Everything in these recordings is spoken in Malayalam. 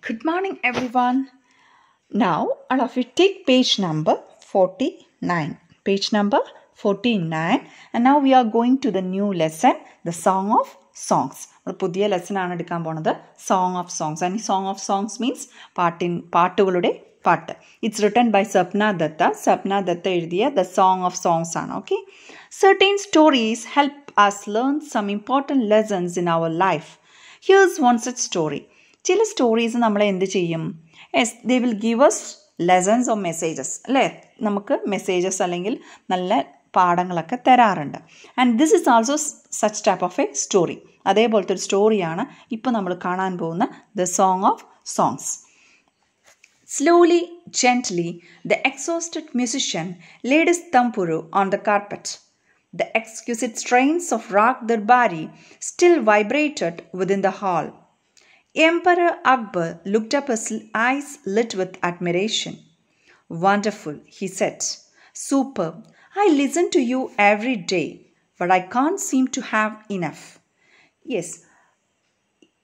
Good morning, everyone. Now, all of you take page number 49. Page number 49. And now we are going to the new lesson, the Song of Songs. പുതിയ ലെസൺ ആണ് എടുക്കാൻ പോണത് song of songs. And song of songs means പാട്ടുകളുടെ പാട്ട്. ഇറ്റ്സ് റിട്ടൺ ബൈ സ്വപ്ന ദത്ത. സ്വപ്ന ദത്ത എഴുതിയ ദ സോങ് ഓഫ് സോങ്സ് ആണ്. Okay. Certain stories help us learn some important lessons in our life. Here's one such story. ചില സ്റ്റോറീസ് നമ്മളെ എന്ത് ചെയ്യും? Yes, they will give us lessons or messages, അല്ലേ? നമുക്ക് മെസ്സേജസ് അല്ലെങ്കിൽ നല്ല പാഠങ്ങളൊക്കെ തരാറുണ്ട്. And this is also such type of A story. അതേപോലത്തെ ഒരു സ്റ്റോറിയാണ് ഇപ്പോൾ നമ്മൾ കാണാൻ പോകുന്ന the song of songs. Slowly, gently, the exhausted musician laid his tamburu on the carpet. The exquisite strains of Rag Darbari still vibrated within the hall. Emperor Akbar looked up, his eyes lit with admiration. "Wonderful," he said. "Superb. I listen to you every day, but I can't seem to have enough." Yes,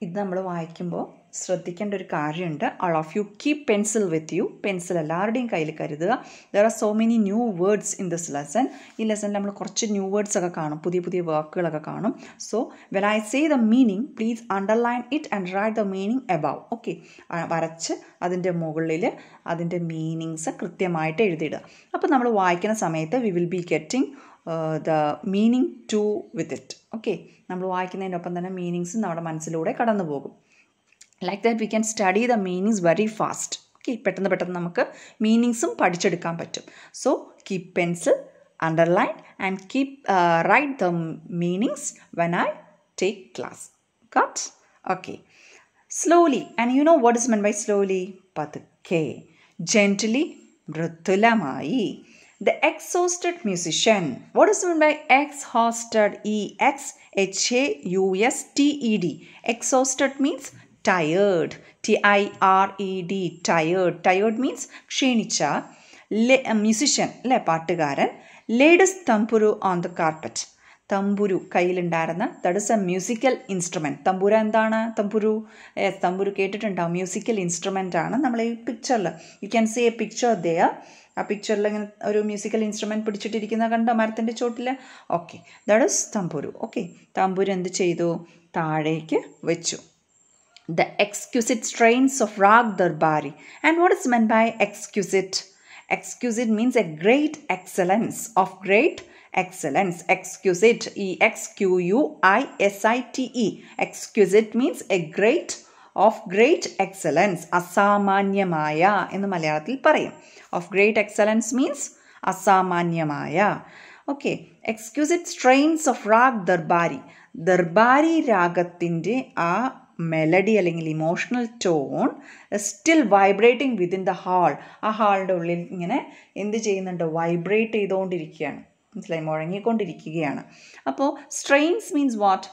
ഇത് നമ്മൾ വായിക്കുമ്പോൾ ശ്രദ്ധിക്കേണ്ട ഒരു കാര്യമുണ്ട്. all of you keep pencil with you. Pencil എല്ലാവരുടെയും കയ്യിൽ കരുതുക. there are so many new words in this lesson. ഈ ലെസണിൽ നമ്മൾ കുറച്ച് ന്യൂ വേർഡ്സ് ഒക്കെ കാണും, പുതിയ പുതിയ വാക്കുകളൊക്കെ കാണും. so when I say the meaning, please underline it and write the meaning above. okay, വരച്ച് അതിൻ്റെ മുകളിൽ അതിൻ്റെ മീനിങ്സ് കൃത്യമായിട്ട് എഴുതിയിടുക. അപ്പോൾ നമ്മൾ വായിക്കുന്ന സമയത്ത് we will be getting the meaning to with it. Okay, നമ്മൾ വായിക്കുന്നതിനൊപ്പം തന്നെ മീനിങ്സ് നമ്മുടെ മനസ്സിലൂടെ കടന്നു പോകും. Like that we can study the meanings very fast. Okay, പെട്ടെന്ന് നമുക്ക് മീനിങ്സും പഠിച്ചെടുക്കാൻ പറ്റും. So keep pencil, underline and keep write the meanings when I take class. Got? Okay. Slowly, and you know what is meant by slowly? പതുക്കെ, ജെന്റിലി, മൃദുലമായി. The exhausted musician. What is meant by exhausted? EXHAUSTED. Exhausted means tired. TIRED. Tired. Tired means ക്ഷീണിച്ച. Musician, അല്ലേ, പാട്ടുകാരൻ. Laid his tamburu on the carpet. തമ്പുരു കയ്യിലുണ്ടായിരുന്ന, that is a musical instrument. തമ്പുര എന്താണ്? തമ്പുരു കേട്ടിട്ടുണ്ടാവും. മ്യൂസിക്കൽ ഇൻസ്ട്രുമെൻ്റ് ആണ്. നമ്മൾ ഈ പിക്ചറിൽ you can see a picture there. ആ പിക്ചറിൽ ഇങ്ങനെ ഒരു മ്യൂസിക്കൽ ഇൻസ്ട്രുമെൻറ്റ് പിടിച്ചിട്ടിരിക്കുന്ന കണ്ടോ മരത്തിൻ്റെ ചോട്ടിൽ? Okay, that is tambura. Okay, തമ്പുരു എന്ത് ചെയ്തു? താഴേക്ക് വെച്ചു. The exquisite strains of Rag Darbari. And what is meant by exquisite? Exquisite means a great excellence, of great excellence. Exquisite, EXQUISITE. Exquisite means a great, of great excellence. അസാമാന്യമായ എന്ന് മലയാളത്തിൽ പറയും. Of great excellence means അസാമാന്യമായ. Okay, exquisite strains of rag Darbari. Darbari രാഗത്തിൻ്റെ ആ മെലഡി അല്ലെങ്കിൽ emotional tone still vibrating within the hall. ആ ഹാളിൻ്റെ ഉള്ളിൽ ഇങ്ങനെ എന്ത് ചെയ്യുന്നുണ്ട്? വൈബ്രേറ്റ് ചെയ്തുകൊണ്ടിരിക്കുകയാണ്. മനസ്സിലായി? മുഴങ്ങിക്കൊണ്ടിരിക്കുകയാണ്. അപ്പോൾ strains means what?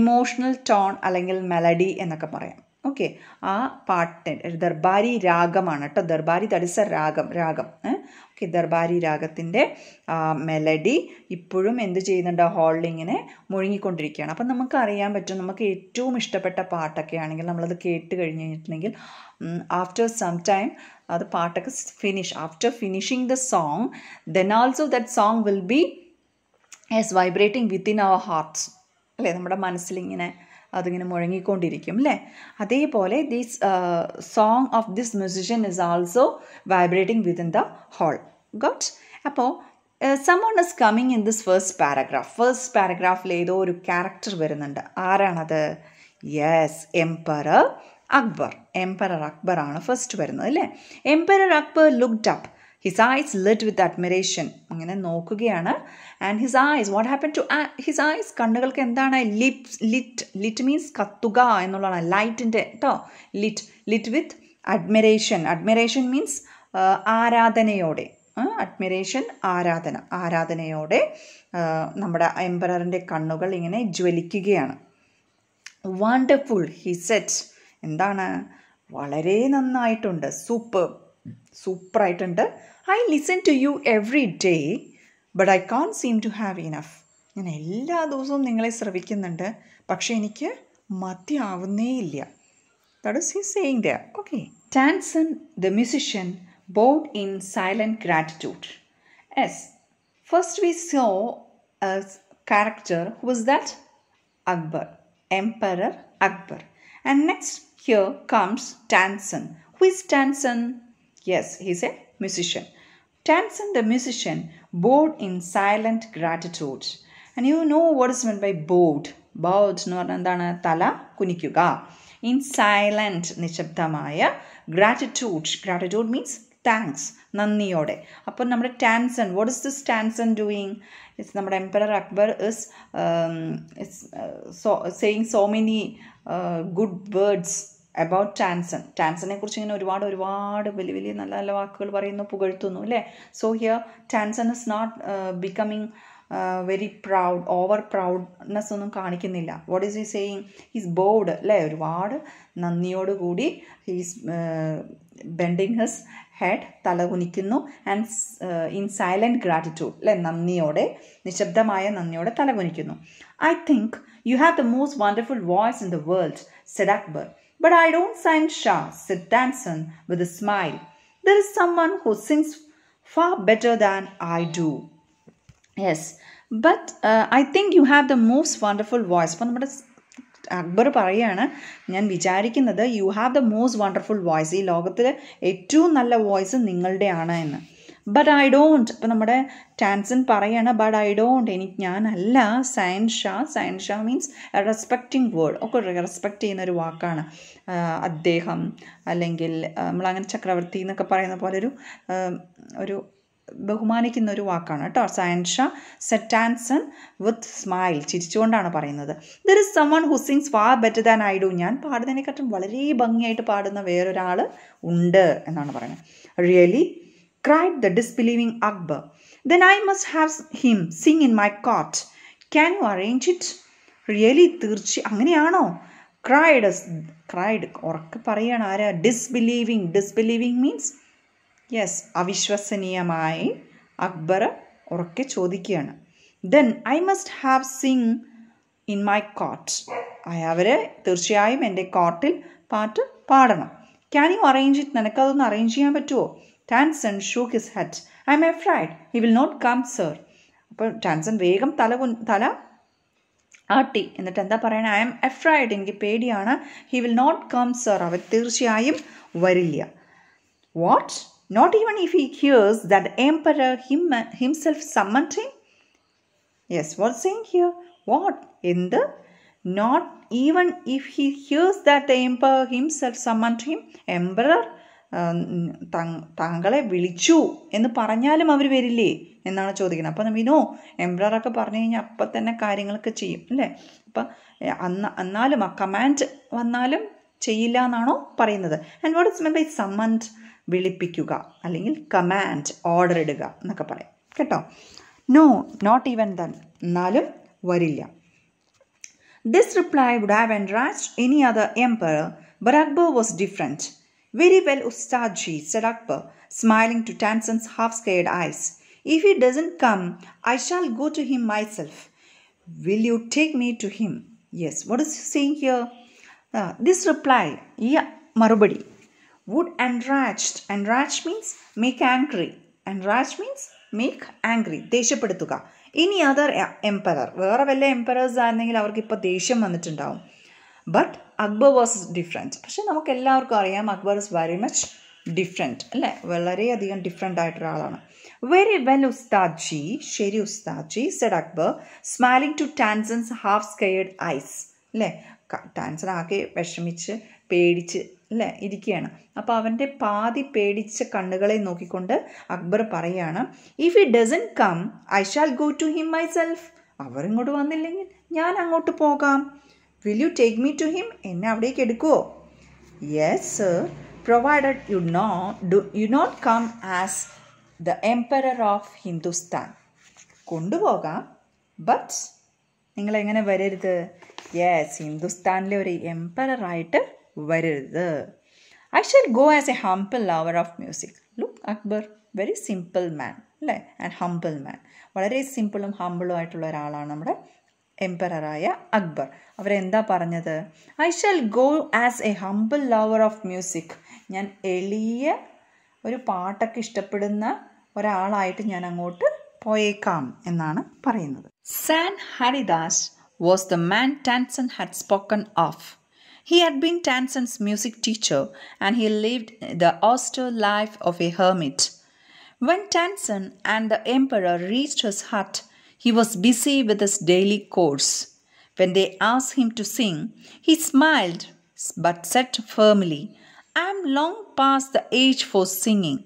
Emotional tone അല്ലെങ്കിൽ മെലഡി എന്നൊക്കെ പറയാം. ഓക്കെ, ആ പാട്ട് ദർബാരി രാഗമാണ് കേട്ടോ. Darbari that is a raga. Okay, Darbari രാഗത്തിൻ്റെ മെലഡി ഇപ്പോഴും എന്ത് ചെയ്യുന്നുണ്ട്? ഹാളിൽ ഇങ്ങനെ മുഴുങ്ങിക്കൊണ്ടിരിക്കുകയാണ്. അപ്പം നമുക്ക് അറിയാൻ പറ്റും, നമുക്ക് ഏറ്റവും ഇഷ്ടപ്പെട്ട പാട്ടൊക്കെ ആണെങ്കിൽ നമ്മളത് കേട്ട് കഴിഞ്ഞിട്ടുണ്ടെങ്കിൽ ആഫ്റ്റർ സം ടൈം അത് പാട്ടൊക്കെ after finishing the song, then also that song will be as vibrating within our hearts, അല്ലേ? നമ്മുടെ മനസ്സിലിങ്ങനെ അതിങ്ങനെ മുഴങ്ങിക്കൊണ്ടിരിക്കും, അല്ലേ? അതേപോലെ this song of this musician is also vibrating within the hall. Got? അപ്പോൾ someone is coming in this first paragraph. First പാരഗ്രാഫിൽ ഏതോ ഒരു ക്യാരക്ടർ വരുന്നുണ്ട്. ആരാണത്? Yes, emperor Akbar. Emperor Akbar ആണ് ഫസ്റ്റ് വരുന്നത്, അല്ലേ? Emperor Akbar looked up. His eyes lit with admiration. അങ്ങനെ നോക്കുകയാണ്. And his eyes, what happen to his eyes? കണ്ണുകൾക്ക് എന്താണ്? ലിറ്റ് മീൻസ് കത്തുക എന്നുള്ളതാണ്. ലൈറ്റിൻ്റെ കേട്ടോ. Lit with admiration. Admiration means ആരാധനയോടെ. അഡ്മിറേഷൻ, ആരാധനയോടെ നമ്മുടെ എംപററിൻ്റെ കണ്ണുകൾ ഇങ്ങനെ ജ്വലിക്കുകയാണ്. Wonderful, he said. എന്താണ്? വളരെ നന്നായിട്ടുണ്ട്. സൂപ്പറായിട്ടുണ്ട്. I listen to you every day, but I can't seem to have enough. ഞാൻ എല്ലാ ദിവസവും നിങ്ങളെ ശ്രവിക്കുന്നുണ്ട്, പക്ഷെ എനിക്ക് മതിയാവുന്നേ ഇല്ല. That is he's saying there. Okay. Tansen, the musician, bowed in silent gratitude. Yes. First we saw a character. Who was that? Akbar. Emperor Akbar. And next here comes Tansen. Who is Tansen? Yes, he's a musician. Tansen, the musician, bowed in silent gratitude. And you know what is meant by bowed? Bowed എന്ന് പറഞ്ഞാൽ എന്താണ്? തല കുനിക്കുക. In silent, നിശബ്ദമായ gratitude. Gratitude means thanks. നന്ദിയോടെ. അപ്പോൾ നമ്മുടെ Tansen, what is this Tansen doing? It's നമ്മുടെ Emperor Akbar is saying so many good words about Tansen. Tansenനെ കുറിച്ച് ഇങ്ങനെ ഒരുപാട് വലിയ വലിയ നല്ല നല്ല വാക്കുകൾ പറയുന്നു, പുകഴ്ത്തുന്നു അല്ലേ? So here Tansen is not becoming very proud, over proudness ഒന്നും കാണിക്കുന്നില്ല. What is he saying? He's bowed അല്ലേ? ഒരുപാട് നന്ദിയോടുകൂടി ഹീസ് ബെൻഡിങ് ഹിസ് ഹെഡ്, തലകുനിക്കുന്നു. ആൻഡ് ഇൻ സൈലൻറ്റ് ഗ്രാറ്റിറ്റ്യൂഡ് അല്ലേ? നന്ദിയോടെ, നിശബ്ദമായ നന്ദിയോടെ തലകുനിക്കുന്നു. I think you have the most wonderful voice in the world, said Akbar. But I don't sing Shah, said Tansen with a smile. There is someone who sings far better than I do. Yes, but I think you have the most wonderful voice. അപ്പോൾ നമ്മുടെ അക്ബർ പറയാണ്, ഞാൻ വിചാരിക്കുന്നത് U have the most wonderful voice, ഈ ലോകത്തിൽ ഏറ്റവും നല്ല വോയിസ് നിങ്ങളുടെയാണ് എന്ന്. ബട്ട് ഐ ഡോണ്ട്, ഇപ്പം നമ്മുടെ ടാൻസൻ പറയാണ്, ബട്ട് ഐ ഡോണ്ട്, ഞാനല്ല സൈൻ ഷാ മീൻസ് റെസ്പെക്റ്റിംഗ് വേർഡ്, ഒക്കെ റെസ്പെക്റ്റ് ചെയ്യുന്നൊരു വാക്കാണ് അദ്ദേഹം, അല്ലെങ്കിൽ നമ്മളങ്ങനെ ചക്രവർത്തി എന്നൊക്കെ പറയുന്ന പോലെ ഒരു ബഹുമാനിക്കുന്ന ഒരു വാക്കാണ് കേട്ടോ. സൈൻ ഷാ സെഡ് ടാൻസൻ വിത്ത് സ്മൈൽ, ചിരിച്ചുകൊണ്ടാണ് പറയുന്നത്. There is someone who sings far better than I do, ഞാൻ പാടുന്നതിനെക്കാട്ടും വളരെ ഭംഗിയായിട്ട് പാടുന്ന വേറൊരാൾ ഉണ്ട് എന്നാണ് പറയുന്നത്. Really, cried the disbelieving Akbar. Then I must have him sing in my court. Can you arrange it? Really, അങ്ങനെയാണോ? cried ഉറക്കെ പറയാണ് ആരാ? disbelieving means yes, അവിശ്വസനീയമായി അക്ബർ ഉറക്കെ ചോദിക്കുകയാണ്. Then I must have sing in my court. അവരെ തീർച്ചയായും എൻ്റെ കോർട്ടിൽ പാട്ട് പാടണം. Can you arrange it? നിനക്കതൊന്ന് അറേഞ്ച് ചെയ്യാൻ പറ്റുമോ? Tansen shook his head. I am afraid he will not come, sir. അപ്പോൾ ടാൻസൻ വേഗം തല ആട്ടി. എന്നിട്ട് എന്താ പറയണേ? ഐ എം അഫ്രൈഡ്, എനിക്ക് പേടിയാണ്. He will not come, sir, അവർ തീർച്ചയായും വരില്ല. What? Not even if he hears that the emperor himself summoned him? Yes, what saying here? What? എന്ത്? Not even if he hears that the emperor himself summoned him? Emperor താങ്കളെ വിളിച്ചു എന്ന് പറഞ്ഞാലും അവർ വരില്ലേ എന്നാണ് ചോദിക്കുന്നത്. അപ്പം നമ്മിനോ എംബ്രറൊക്കെ പറഞ്ഞു കഴിഞ്ഞാൽ അപ്പം തന്നെ കാര്യങ്ങളൊക്കെ ചെയ്യും അല്ലേ? അപ്പം എന്നാലും ആ കമാൻഡ് വന്നാലും ചെയ്യില്ല എന്നാണോ പറയുന്നത്? And what is mean by summoned? വിളിപ്പിക്കുക അല്ലെങ്കിൽ കമാൻഡ്, ഓർഡർ ഇടുക എന്നൊക്കെ പറയും കേട്ടോ. നോ, നോട്ട് ഈവൻ ദൻ, എന്നാലും വരില്ല. This reply would have enraged any other emperor, but Akbar was different. Very well, Ustadji, said Akbar, smiling to Tansen's half-scared eyes. If he doesn't come, I shall go to him myself. Will you take me to him? Yes, what is he saying here? This reply, marubadi, would enrage means make angry. Enrage means make angry, ദേഷ്യപ്പെടുത്തുക. Any other emperor, വേറെ വല്ല എംപറേഴ്സ് ആയിരുന്നെങ്കിൽ അവർക്ക് ഇപ്പോൾ ദേഷ്യം വന്നിട്ടുണ്ടാവും. But Akbar was different. പക്ഷെ നമുക്ക് എല്ലാവർക്കും അറിയാം Akbar is very much different അല്ലേ? വളരെയധികം ഡിഫറെൻ്റ് ആയിട്ടൊരാളാണ്. വെരി വെൽ ഉസ്താദ്ജി, ശരി Ustadji, said Akbar, smiling to Tansen's half scared eyes അല്ലേ? ടാൻസൻ ആകെ വിഷമിച്ച് പേടിച്ച് അല്ലേ ഇരിക്കുകയാണ്. അപ്പോൾ അവൻ്റെ പാതി പേടിച്ച കണ്ണുകളെ നോക്കിക്കൊണ്ട് അക്ബർ പറയാണ്, if he doesn't come I shall go to him myself. അവർ ഇങ്ങോട്ട് വന്നില്ലെങ്കിൽ ഞാൻ അങ്ങോട്ട് പോകാം. Will you take me to him? എന്നെ അവിടേക്ക് എടുക്കുമോ? Yes, sir, provided you not come as the emperor of Hindustan. കൊണ്ടുപോകാം, ബട്ട് നിങ്ങൾ എങ്ങനെ വരരുത്? യെസ്, ഹിന്ദുസ്ഥാനിലെ ഒരു എംപററായിട്ട് വരരുത്. I shall go as a humble lover of music. Look, Akbar, very simple man അല്ലേ? ആൻഡ് ഹംബിൾ മാൻ, വളരെ സിമ്പിളും ഹംബിളും ആയിട്ടുള്ള ഒരാളാണ് നമ്മുടെ എംപററായ അക്ബർ. അവരെന്താ പറഞ്ഞത്? I shall go as A humble lover of music. ഞാൻ എളിയ ഒരു പാട്ടൊക്കെ ഇഷ്ടപ്പെടുന്ന ഒരാളായിട്ട് ഞാൻ അങ്ങോട്ട് പോയേക്കാം എന്നാണ് പറയുന്നത്. San Haridas was the man Tansen had spoken of. He had been Tansen's music teacher and he lived the austere life of a hermit. When Tansen and the emperor reached his hut, he was busy with his daily course. When they asked him to sing, he smiled but said firmly, I am long past the age for singing.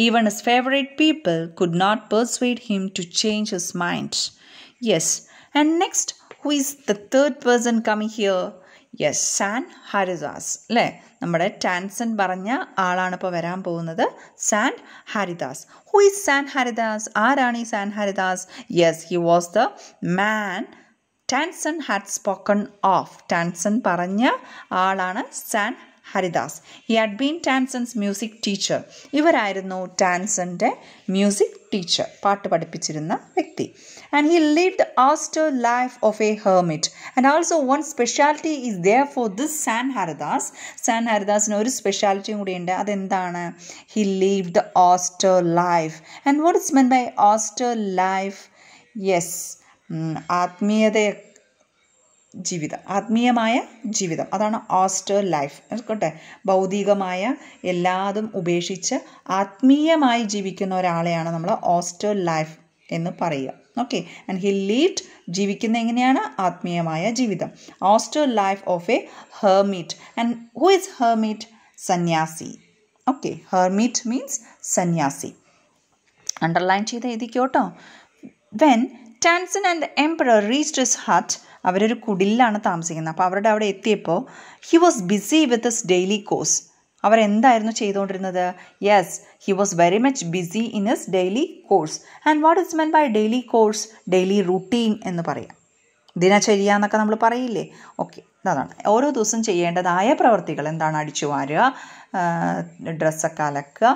Even his favorite people could not persuade him to change his mind. Yes, and next, who is the third person coming here? Yes, Sant Haridas അല്ലേ? നമ്മുടെ ടാൻസൻ പറഞ്ഞ ആളാണ് ഇപ്പോൾ വരാൻ പോകുന്നത്, സാൻ ഹരിദാസ്. Who is Sant Haridas? ആരാണ് ഈ Sant Haridas? Yes, he was the man Tansen had spoken of. Tansen പറഞ്ഞ ആളാണ് Sant Haridas. He had been Tansen's music teacher. ഇവരായിരുന്നു ടാൻസൻ്റെ മ്യൂസിക് ടീച്ചർ, പാട്ട് പഠിപ്പിച്ചിരുന്ന വ്യക്തി. And he lived the austere life of a hermit. And also one specialty is there for this San Haridas. San Haridasന് ഒരു സ്പെഷ്യാലിറ്റിയും കൂടി ഉണ്ട്. അതെന്താണ്? He lived the austere life. And what is meant by austere life? Yes, ആത്മീയമായ ജീവിതം, അതാണ് ഓസ്റ്റർ ലൈഫ്. ആയിക്കോട്ടെ, ഭൗതികമായ എല്ലാതും ഉപേക്ഷിച്ച് ആത്മീയമായി ജീവിക്കുന്ന ഒരാളെയാണ് നമ്മൾ ഓസ്റ്റർ ലൈഫ് എന്ന് പറയുക. ഓക്കെ, ആൻഡ് ഹി ലീവ്ഡ്, ജീവിക്കുന്ന എങ്ങനെയാണ്? ആത്മീയമായ ജീവിതം. Austere life of a hermit. And who is hermit? സന്യാസി. ഓക്കെ, ഹെർമിറ്റ് മീൻസ് സന്യാസി. അണ്ടർലൈൻ ചെയ്ത് എഴുതിക്കോട്ടോ. When Tansen and the emperor reached his hut, അവരൊരു കുടിലാണ് താമസിക്കുന്നത്. അപ്പോൾ അവരുടെ അവിടെ എത്തിയപ്പോൾ he was busy with his daily course. അവരെന്തായിരുന്നു ചെയ്തുകൊണ്ടിരുന്നത്? Yes, he was very much busy in his daily course. And what is mean by daily course? Daily routine എന്ന് പറയാം. ദിനചര്യ എന്നൊക്കെ നമ്മൾ പറയില്ലേ? ഓക്കെ, അതാണ് ഓരോ ദിവസം ചെയ്യേണ്ടതായ പ്രവൃത്തികൾ. എന്താണ്? അടിച്ചു വാരുക, ഡ്രസ്സൊക്കെ അലക്കുക,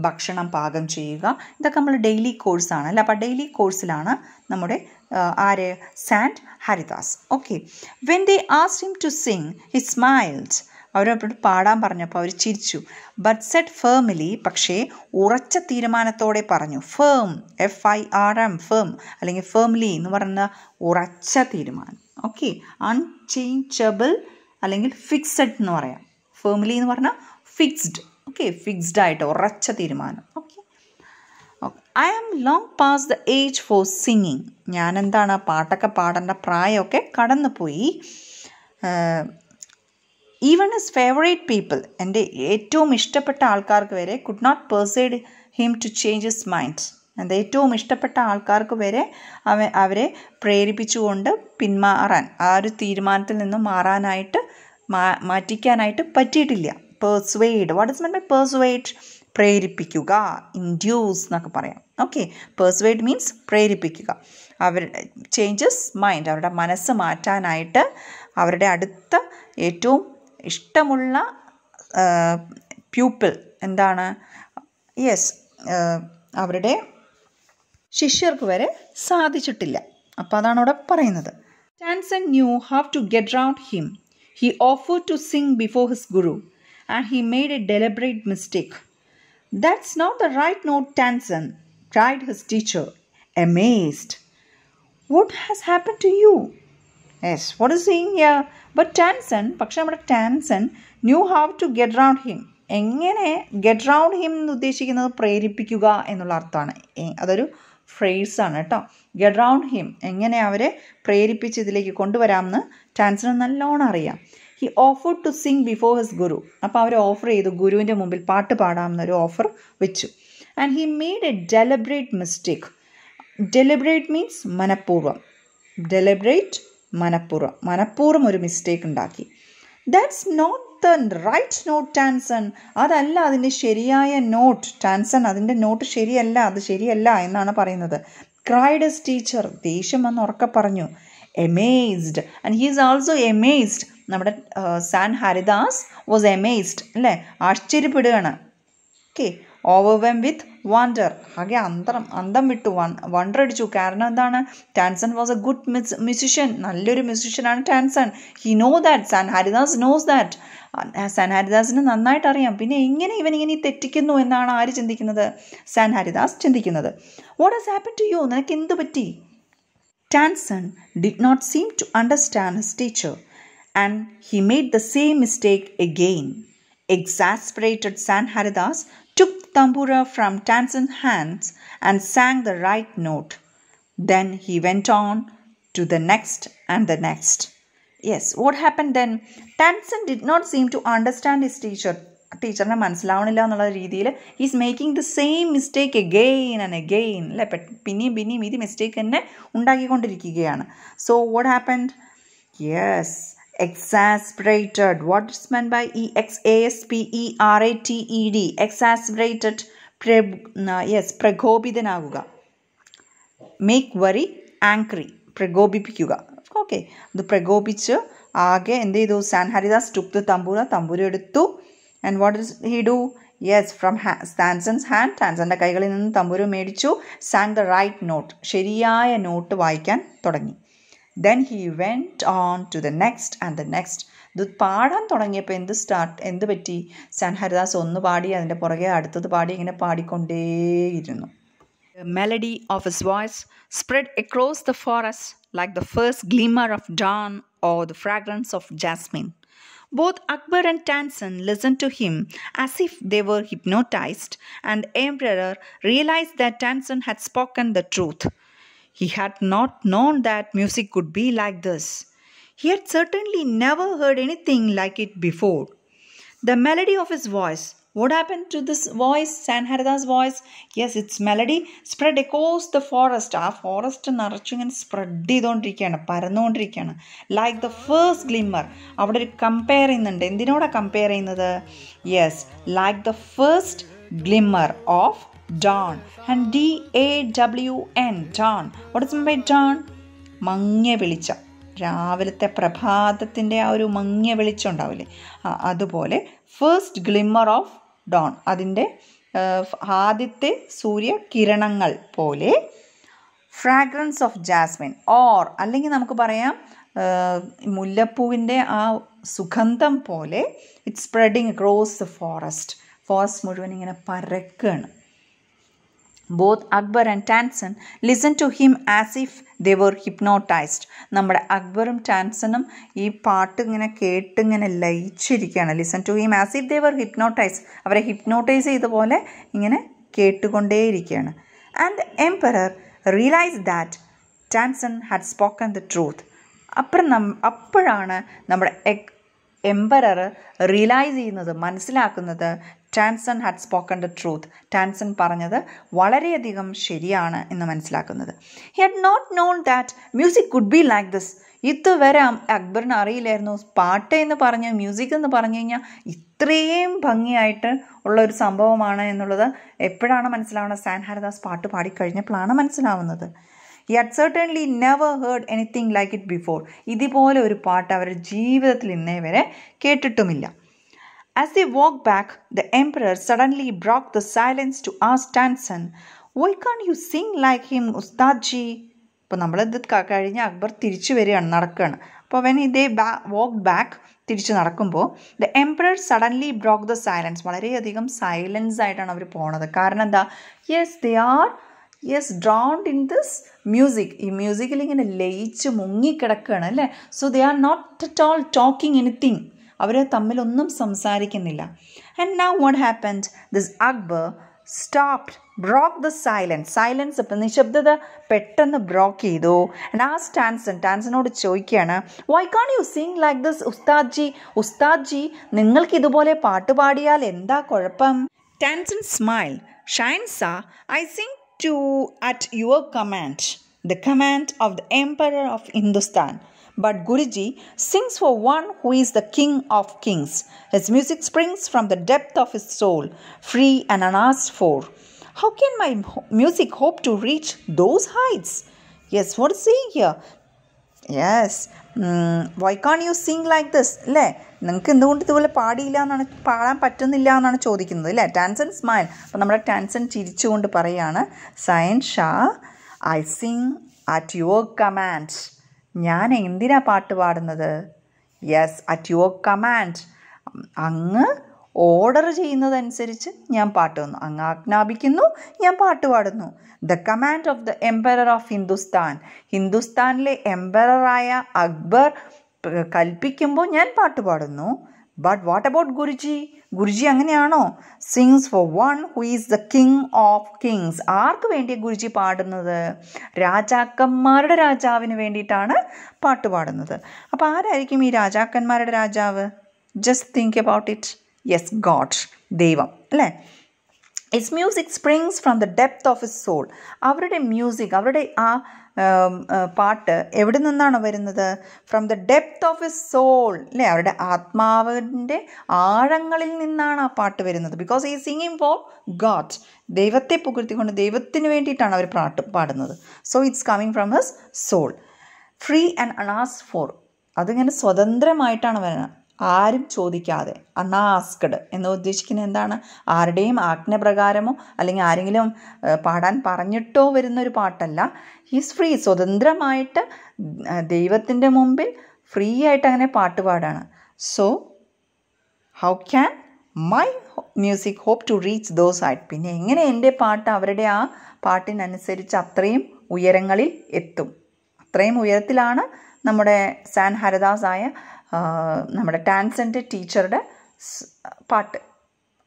ഭക്ഷണം പാകം ചെയ്യുക, ഇതൊക്കെ നമ്മൾ ഡെയിലി കോഴ്സാണ് അല്ലേ? അപ്പോൾ ഡെയിലി കോഴ്സിലാണ് നമ്മുടെ ആര്? സാൻ Haridas. Okay, when they asked him to sing he smiled. അവരോട് പാടാൻ പറഞ്ഞപ്പോൾ അവർ ചിരിച്ചു. ബട്ട് സെഡ് ഫേംലി, പക്ഷേ ഉറച്ച തീരുമാനത്തോടെ പറഞ്ഞു. ഫേം, FIRM, ഫേം അല്ലെങ്കിൽ ഫേംലി എന്ന് പറയുന്ന ഉറച്ച തീരുമാനം. ഓക്കെ, അൺചേഞ്ചബിൾ അല്ലെങ്കിൽ ഫിക്സഡ് എന്ന് പറയാം. ഫേംലി എന്ന് പറഞ്ഞാൽ ഫിക്സ്ഡ്. ഓക്കെ, ഫിക്സ്ഡ് ആയിട്ട് ഉറച്ച തീരുമാനം. Okay, I am long past the age for singing. ഞാനെന്താണ്, പാട്ടൊക്കെ പാടേണ്ട പ്രായമൊക്കെ കടന്നുപോയി. ഈവൻ ഹിസ് ഫേവറേറ്റ് പീപ്പിൾ, എൻ്റെ ഏറ്റവും ഇഷ്ടപ്പെട്ട ആൾക്കാർക്ക് വരെ could not persuade him to change his mind. എൻ്റെ ഏറ്റവും ഇഷ്ടപ്പെട്ട ആൾക്കാർക്ക് വരെ അവരെ പ്രേരിപ്പിച്ചുകൊണ്ട് പിന്മാറാൻ, ആ ഒരു തീരുമാനത്തിൽ നിന്നും മാറ്റിക്കാനായിട്ട് പറ്റിയിട്ടില്ല. Persuade, what is mean by persuade? പ്രേരിപ്പിക്കുക, ഇൻഡ്യൂസ് എന്നൊക്കെ പറയാം. ഓക്കെ, പെർസ്വേഡ് മീൻസ് പ്രേരിപ്പിക്കുക. അവരുടെ ചേഞ്ചസ് മൈൻഡ്, അവരുടെ മനസ്സ് മാറ്റാനായിട്ട് അവരുടെ അടുത്ത ഏറ്റവും ഇഷ്ടമുള്ള പ്യൂപ്പിൾ എന്താണ്? യെസ്, അവരുടെ ശിഷ്യർക്ക് വരെ സാധിച്ചിട്ടില്ല. അപ്പോൾ അതാണ് അവിടെ പറയുന്നത്. Tansen knew how to get round him. He offered to sing before his guru and he made a deliberate mistake. That's not the right note, Tansen, cried his teacher, amazed. What has happened to you? Yes, what is saying here? But Tansen, പക്ഷെ നമ്മുടെ Tansen knew how to get round him. എങ്ങനെ get round him എന്ന് ഉദ്ദേശിക്കുന്നത് പ്രേരിപ്പിക്കുക എന്നുള്ള അർത്ഥമാണ്. അതൊരു ഫ്രേസാണ് കേട്ടോ. get round him, എങ്ങനെ അവരെ പ്രേരിപ്പിച്ച് ഇതിലേക്ക് കൊണ്ടുവരാമെന്ന് ടാൻസന് നല്ലോണം അറിയാം. He offered to sing before his guru. അപ്പോൾ അവർ ഓഫർ ചെയ്തു, ഗുരുവിൻ്റെ മുമ്പിൽ പാട്ട് പാടാമെന്നൊരു ഓഫർ വെച്ചു. And he made a deliberate mistake. Deliberate means മനഃപൂർവ്വം. ഡെലിബറേറ്റ് മനഃപൂർവ്വം ഒരു മിസ്റ്റേക്ക് ഉണ്ടാക്കി. That's not the right note, Tansen. അതല്ല അതിൻ്റെ ശരിയായ നോട്ട്. ടാൻസൺ, അതിൻ്റെ നോട്ട് ശരിയല്ല, അത് ശരിയല്ല എന്നാണ് പറയുന്നത്. ക്രൈഡ് ഹിസ് ടീച്ചർ, ദേഷ്യം വന്ന് ഉറക്കെ പറഞ്ഞു. amazed, and he is also amazed. നമ്മുടെ സാൻ ഹരിദാസ് വാസ് amazed അല്ലേ? ആശ്ചര്യപ്പെടുകയാണ്. Okay, overwhelmed with wonder. ആകെ അന്തം വിട്ടു, വണ്ടർ അടിച്ചു. കാരണം എന്താണ്? Tansen was a good musician. നല്ലൊരു മ്യൂസിഷ്യനാണ് Tansen. He know that. Sant Haridas knows that. Sant ഹരിദാസിന് നന്നായിട്ട് അറിയാം. പിന്നെ എങ്ങനെ ഇവനിങ്ങനെ തെറ്റിക്കുന്നു എന്നാണ് ആര് ചിന്തിക്കുന്നത്? സാൻ ഹരിദാസ് ചിന്തിക്കുന്നത്. What has happen to you? നിനക്ക് എന്ത് പറ്റി? Tanson did not seem to understand his teacher, and he made the same mistake again. Exasperated San Haridas took the tambura from Tanson's hands and sang the right note. Then he went on to the next and the next. Yes, what happened then? Tanson did not seem to understand his teacher. ടീച്ചറിനെ മനസ്സിലാവണില്ല എന്നുള്ള രീതിയിൽ is making the same mistake again and again അല്ലേ. പിന്നെയും ഇത് മിസ്റ്റേക്ക് തന്നെ ഉണ്ടാക്കിക്കൊണ്ടിരിക്കുകയാണ്. So what happened? Yes, exasperated. What is meant by exasperated? Exasperated. Yes, പ്രകോപിതനാകുക. മേക്ക് വറി ആങ്ക്രി, പ്രകോപിപ്പിക്കുക. ഓക്കെ, ഇത് പ്രകോപിച്ച് ആകെ എന്ത് ചെയ്തു? സാൻ ഹരിദാസ് ടുക്ക് ദ തമ്പുര എടുത്തു. And what does he do? Yes, from Tanson's hand, ടാൻസന്റെ കൈകളിൽ നിന്ന് തമ്പുരു മേടിച്ചു. sang the right note, ശരിയായ നോട്ട് വായിക്കാൻ തുടങ്ങി. Then he went on to the next and the next. ഇത് പാടാൻ തുടങ്ങിയപ്പോൾ എന്ത് പറ്റി? സാൻ ഹരിദാസ് ഒന്ന് പാടി, അതിൻ്റെ പുറകെ അടുത്തത് പാടി, ഇങ്ങനെ പാടിക്കൊണ്ടേയിരുന്നു. The melody of his voice spread across the forest like the first glimmer of dawn or the fragrance of jasmine. Both Akbar and Tanson listened to him as if they were hypnotized, and the emperor realized that Tanson had spoken the truth. He had not known that music could be like this. He had certainly never heard anything like it before. The melody of his voice. What happened to this voice, San Haridas' voice? Yes, its melody spread across the forest. ആ ഫോറസ്റ്റ് നിറച്ചിങ്ങനെ സ്പ്രെഡ് ചെയ്തുകൊണ്ടിരിക്കുകയാണ്, പരന്നുകൊണ്ടിരിക്കുകയാണ്. Like the first glimmer. അവിടെ ഒരു കമ്പയർ ചെയ്യുന്നുണ്ട്. എന്തിനോടാണ് കമ്പയർ ചെയ്യുന്നത്? Yes, like the first glimmer of dawn. And DAWN, dawn. What is mean by dawn? മങ്ങിയ വെളിച്ചം. രാവിലത്തെ പ്രഭാതത്തിൻ്റെ ആ ഒരു മങ്ങിയ വെളിച്ചം ഉണ്ടാവില്ലേ, അതുപോലെ ഫസ്റ്റ് ഗ്ലിമ്മർ ഓഫ് ഡോൺ, അതിൻ്റെ ആദ്യത്തെ സൂര്യകിരണങ്ങൾ പോലെ. ഫ്രാഗ്രൻസ് ഓഫ് ജാസ്മിൻ, ഓർ അല്ലെങ്കിൽ നമുക്ക് പറയാം മുല്ലപ്പൂവിൻ്റെ ആ സുഗന്ധം പോലെ. It's spreading across the forest മുഴുവൻ ഇങ്ങനെ പരക്കുകയാണ്. Both Akbar and Tanson listened to him as if they were hypnotized. നമ്മുടെ അക്ബറും ടാൻസണും ഈ പാട്ട് ഇങ്ങനെ കേട്ടിങ്ങനെ ലയിച്ചിരിക്കുകയാണ്. Listen to him as if they were hypnotise. അവരെ ഹിപ്നോട്ടൈസ് ചെയ്ത പോലെ ഇങ്ങനെ കേട്ടുകൊണ്ടേയിരിക്കുകയാണ്. And the emperor realise that Tansen had spoken the truth. അപ്പോഴാണ് നമ്മുടെ എംപറർ റിയലൈസ് ചെയ്യുന്നത്, മനസ്സിലാക്കുന്നത്, Tansen had spoken the truth. Tansen പറഞ്ഞത് വളരെയധികം ശരിയാണ് എന്ന് മനസ്സിലാക്കുന്നത്. He had not known that music could be like this. ഇതുവരെ അക്ബറിന് അറിയില്ലായിരുന്നു പാട്ട് എന്ന് പറഞ്ഞ്, മ്യൂസിക് എന്ന് പറഞ്ഞു കഴിഞ്ഞാൽ ഇത്രയും ഭംഗിയായിട്ട് ഉള്ളൊരു സംഭവമാണ് എന്നുള്ളത്. എപ്പോഴാണ് മനസ്സിലാവുന്നത്? സാൻ ഹരിദാസ് പാട്ട് പാടിക്കഴിഞ്ഞപ്പോഴാണ് മനസ്സിലാവുന്നത്. He had certainly never heard anything like it before. ഇതുപോലെ ഒരു പാട്ട് അവരുടെ ജീവിതത്തിൽ ഇന്നേ വരെ കേട്ടിട്ടുമില്ല. As they walked back, the emperor suddenly broke the silence to ask Tanson, "Why can't you sing like him, Ustadji?" ഇപ്പോൾ നമ്മളിത് കഴിഞ്ഞ് അക്ബർ തിരിച്ചു വരികയാണ്, നടക്കുകയാണ്. അപ്പോൾ when they walked back, തിരിച്ച് നടക്കുമ്പോൾ the emperor suddenly broke the silence. വളരെയധികം സൈലൻസ് ആയിട്ടാണ് അവർ പോണത്. കാരണം എന്താ? Yes, drowned in this music. ഈ മ്യൂസിക്കിൽ ഇങ്ങനെ ലയിച്ച് മുങ്ങിക്കിടക്കുകയാണ് അല്ലേ. So they are not at all talking anything. അവർ തമ്മിലൊന്നും സംസാരിക്കുന്നില്ല. And now what happened? This Akbar broke the silence. അപ്പം നിശബ്ദത പെട്ടെന്ന് ബ്രോക്ക് ചെയ്തു. And asked ടാൻസനോട് ചോദിക്കുകയാണ്, "Why can't you sing like this, Ustadji? നിങ്ങൾക്ക് ഇതുപോലെ പാട്ട് പാടിയാൽ എന്താ കുഴപ്പം?" Tanson smiled. "Shahinsa, I sing at your command, the command of the Emperor of Hindustan. But Guruji sings for one who is the King of Kings. His music springs from the depth of his soul, free and unasked for. How can my music hope to reach those heights?" Yes, what is saying here? Yes, why can't you sing like this? അല്ലേ, നിങ്ങൾക്ക് എന്തുകൊണ്ട് ഇതുപോലെ പാടാൻ പറ്റുന്നില്ല എന്നാണ് ചോദിക്കുന്നത് അല്ലേ. ടാൻസൻ സ്മൈൽ. അപ്പോൾ നമ്മുടെ ടാൻസൻ ചിരിച്ചുകൊണ്ട് പറയാണ്, Shahenshah I sing at your command. ഞാൻ എന്തിനാ പാട്ട് പാടുന്നത്? Yes, at your command. അങ്ങ് ഓർഡർ ചെയ്യുന്നതനുസരിച്ച് ഞാൻ പാട്ട് വന്നു. അങ്ങ് ആജ്ഞാപിക്കുന്നു, ഞാൻ പാട്ട് പാടുന്നു. The command of the emperor of Hindustan. ഹിന്ദുസ്ഥാനിലെ എംപററായ അക്ബർ കൽപ്പിക്കുമ്പോൾ ഞാൻ പാട്ട് പാടുന്നു. But what about Guruji? Guruji അങ്ങനെയാണോ? Sings for one who is the king of kings. ആർക്ക് വേണ്ടിയാണ് ഗുരുജി പാടുന്നത്? രാജാക്കന്മാരുടെ രാജാവിന് വേണ്ടിയിട്ടാണ് പാട്ട് പാടുന്നത്. അപ്പോൾ ആരായിരിക്കും ഈ രാജാക്കന്മാരുടെ രാജാവ്? Just think about it. Yes, God, ദൈവം അല്ലേ. His music springs from the depth of his soul. അവരുടെ മ്യൂസിക്, അവരുടെ ആ പാട്ട് എവിടെ നിന്നാണ് വരുന്നത്? From the depth of his soul അല്ലേ, അവരുടെ ആത്മാവിൻ്റെ ആഴങ്ങളിൽ നിന്നാണ് ആ പാട്ട് വരുന്നത്. ബിക്കോസ് ഈ സിംഗിങ് ഫോർ ഗോഡ്, ദൈവത്തെ പുകഴ്ത്തിക്കൊണ്ട് ദൈവത്തിന് വേണ്ടിയിട്ടാണ് അവർ പാട്ട് പാടുന്നത്. So it's coming from his soul. Free and unasked for. അതിങ്ങനെ സ്വതന്ത്രമായിട്ടാണ് വരുന്നത്, ആരും ചോദിക്കാതെ. അൺആസ്ക്ഡ് എന്ന് ഉദ്ദേശിക്കുന്നത് എന്താണ്? ആരുടെയും ആജ്ഞപ്രകാരമോ അല്ലെങ്കിൽ ആരെങ്കിലും പാടാൻ പറഞ്ഞിട്ടോ വരുന്നൊരു പാട്ടല്ല. ഈസ് ഫ്രീ, സ്വതന്ത്രമായിട്ട് ദൈവത്തിൻ്റെ മുമ്പിൽ ഫ്രീ ആയിട്ട് അങ്ങനെ പാട്ട് പാടാണ്. So how can my music hope to reach those height. പിന്നെ എങ്ങനെ എൻ്റെ പാട്ട് അവരുടെ ആ പാട്ടിനനുസരിച്ച് അത്രയും ഉയരങ്ങളിൽ എത്തും? അത്രയും ഉയരത്തിലാണ് നമ്മുടെ സാൻ ഹരദാസായ നമ്മുടെ ടാൻസൻ്റെ ടീച്ചറുടെ പാട്ട്.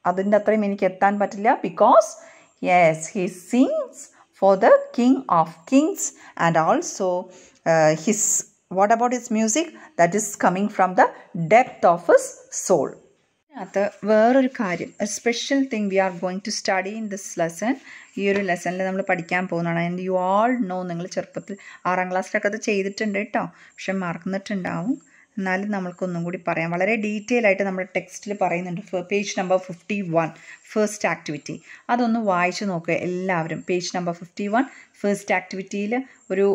അതിൻ്റെ അത്രയും എനിക്ക് എത്താൻ പറ്റില്ല. Because yes, he sings for the king of kings and also his what about his music that is coming from the depth of his soul. അതിനകത്ത് വേറൊരു കാര്യം, a special thing we are going to study in this lesson. ഈ ഒരു ലെസണിൽ നമ്മൾ പഠിക്കാൻ പോകുന്നതാണ്. ആൻഡ് യു ആൾ നോ, നിങ്ങൾ ചെറുപ്പത്തിൽ 6ാം ക്ലാസ്സിലൊക്കെ അത് ചെയ്തിട്ടുണ്ട് കേട്ടോ, പക്ഷെ മറന്നിട്ടുണ്ടാവും. എന്നാലും നമ്മൾക്കൊന്നും കൂടി പറയാം. വളരെ ഡീറ്റെയിൽ ആയിട്ട് നമ്മുടെ ടെക്സ്റ്റിൽ പറയുന്നുണ്ട്. Page number 51 first activity. അതൊന്ന് വായിച്ച് നോക്കുക എല്ലാവരും. പേജ് നമ്പർ 51 ഫസ്റ്റ് ആക്ടിവിറ്റിയിൽ ഒരു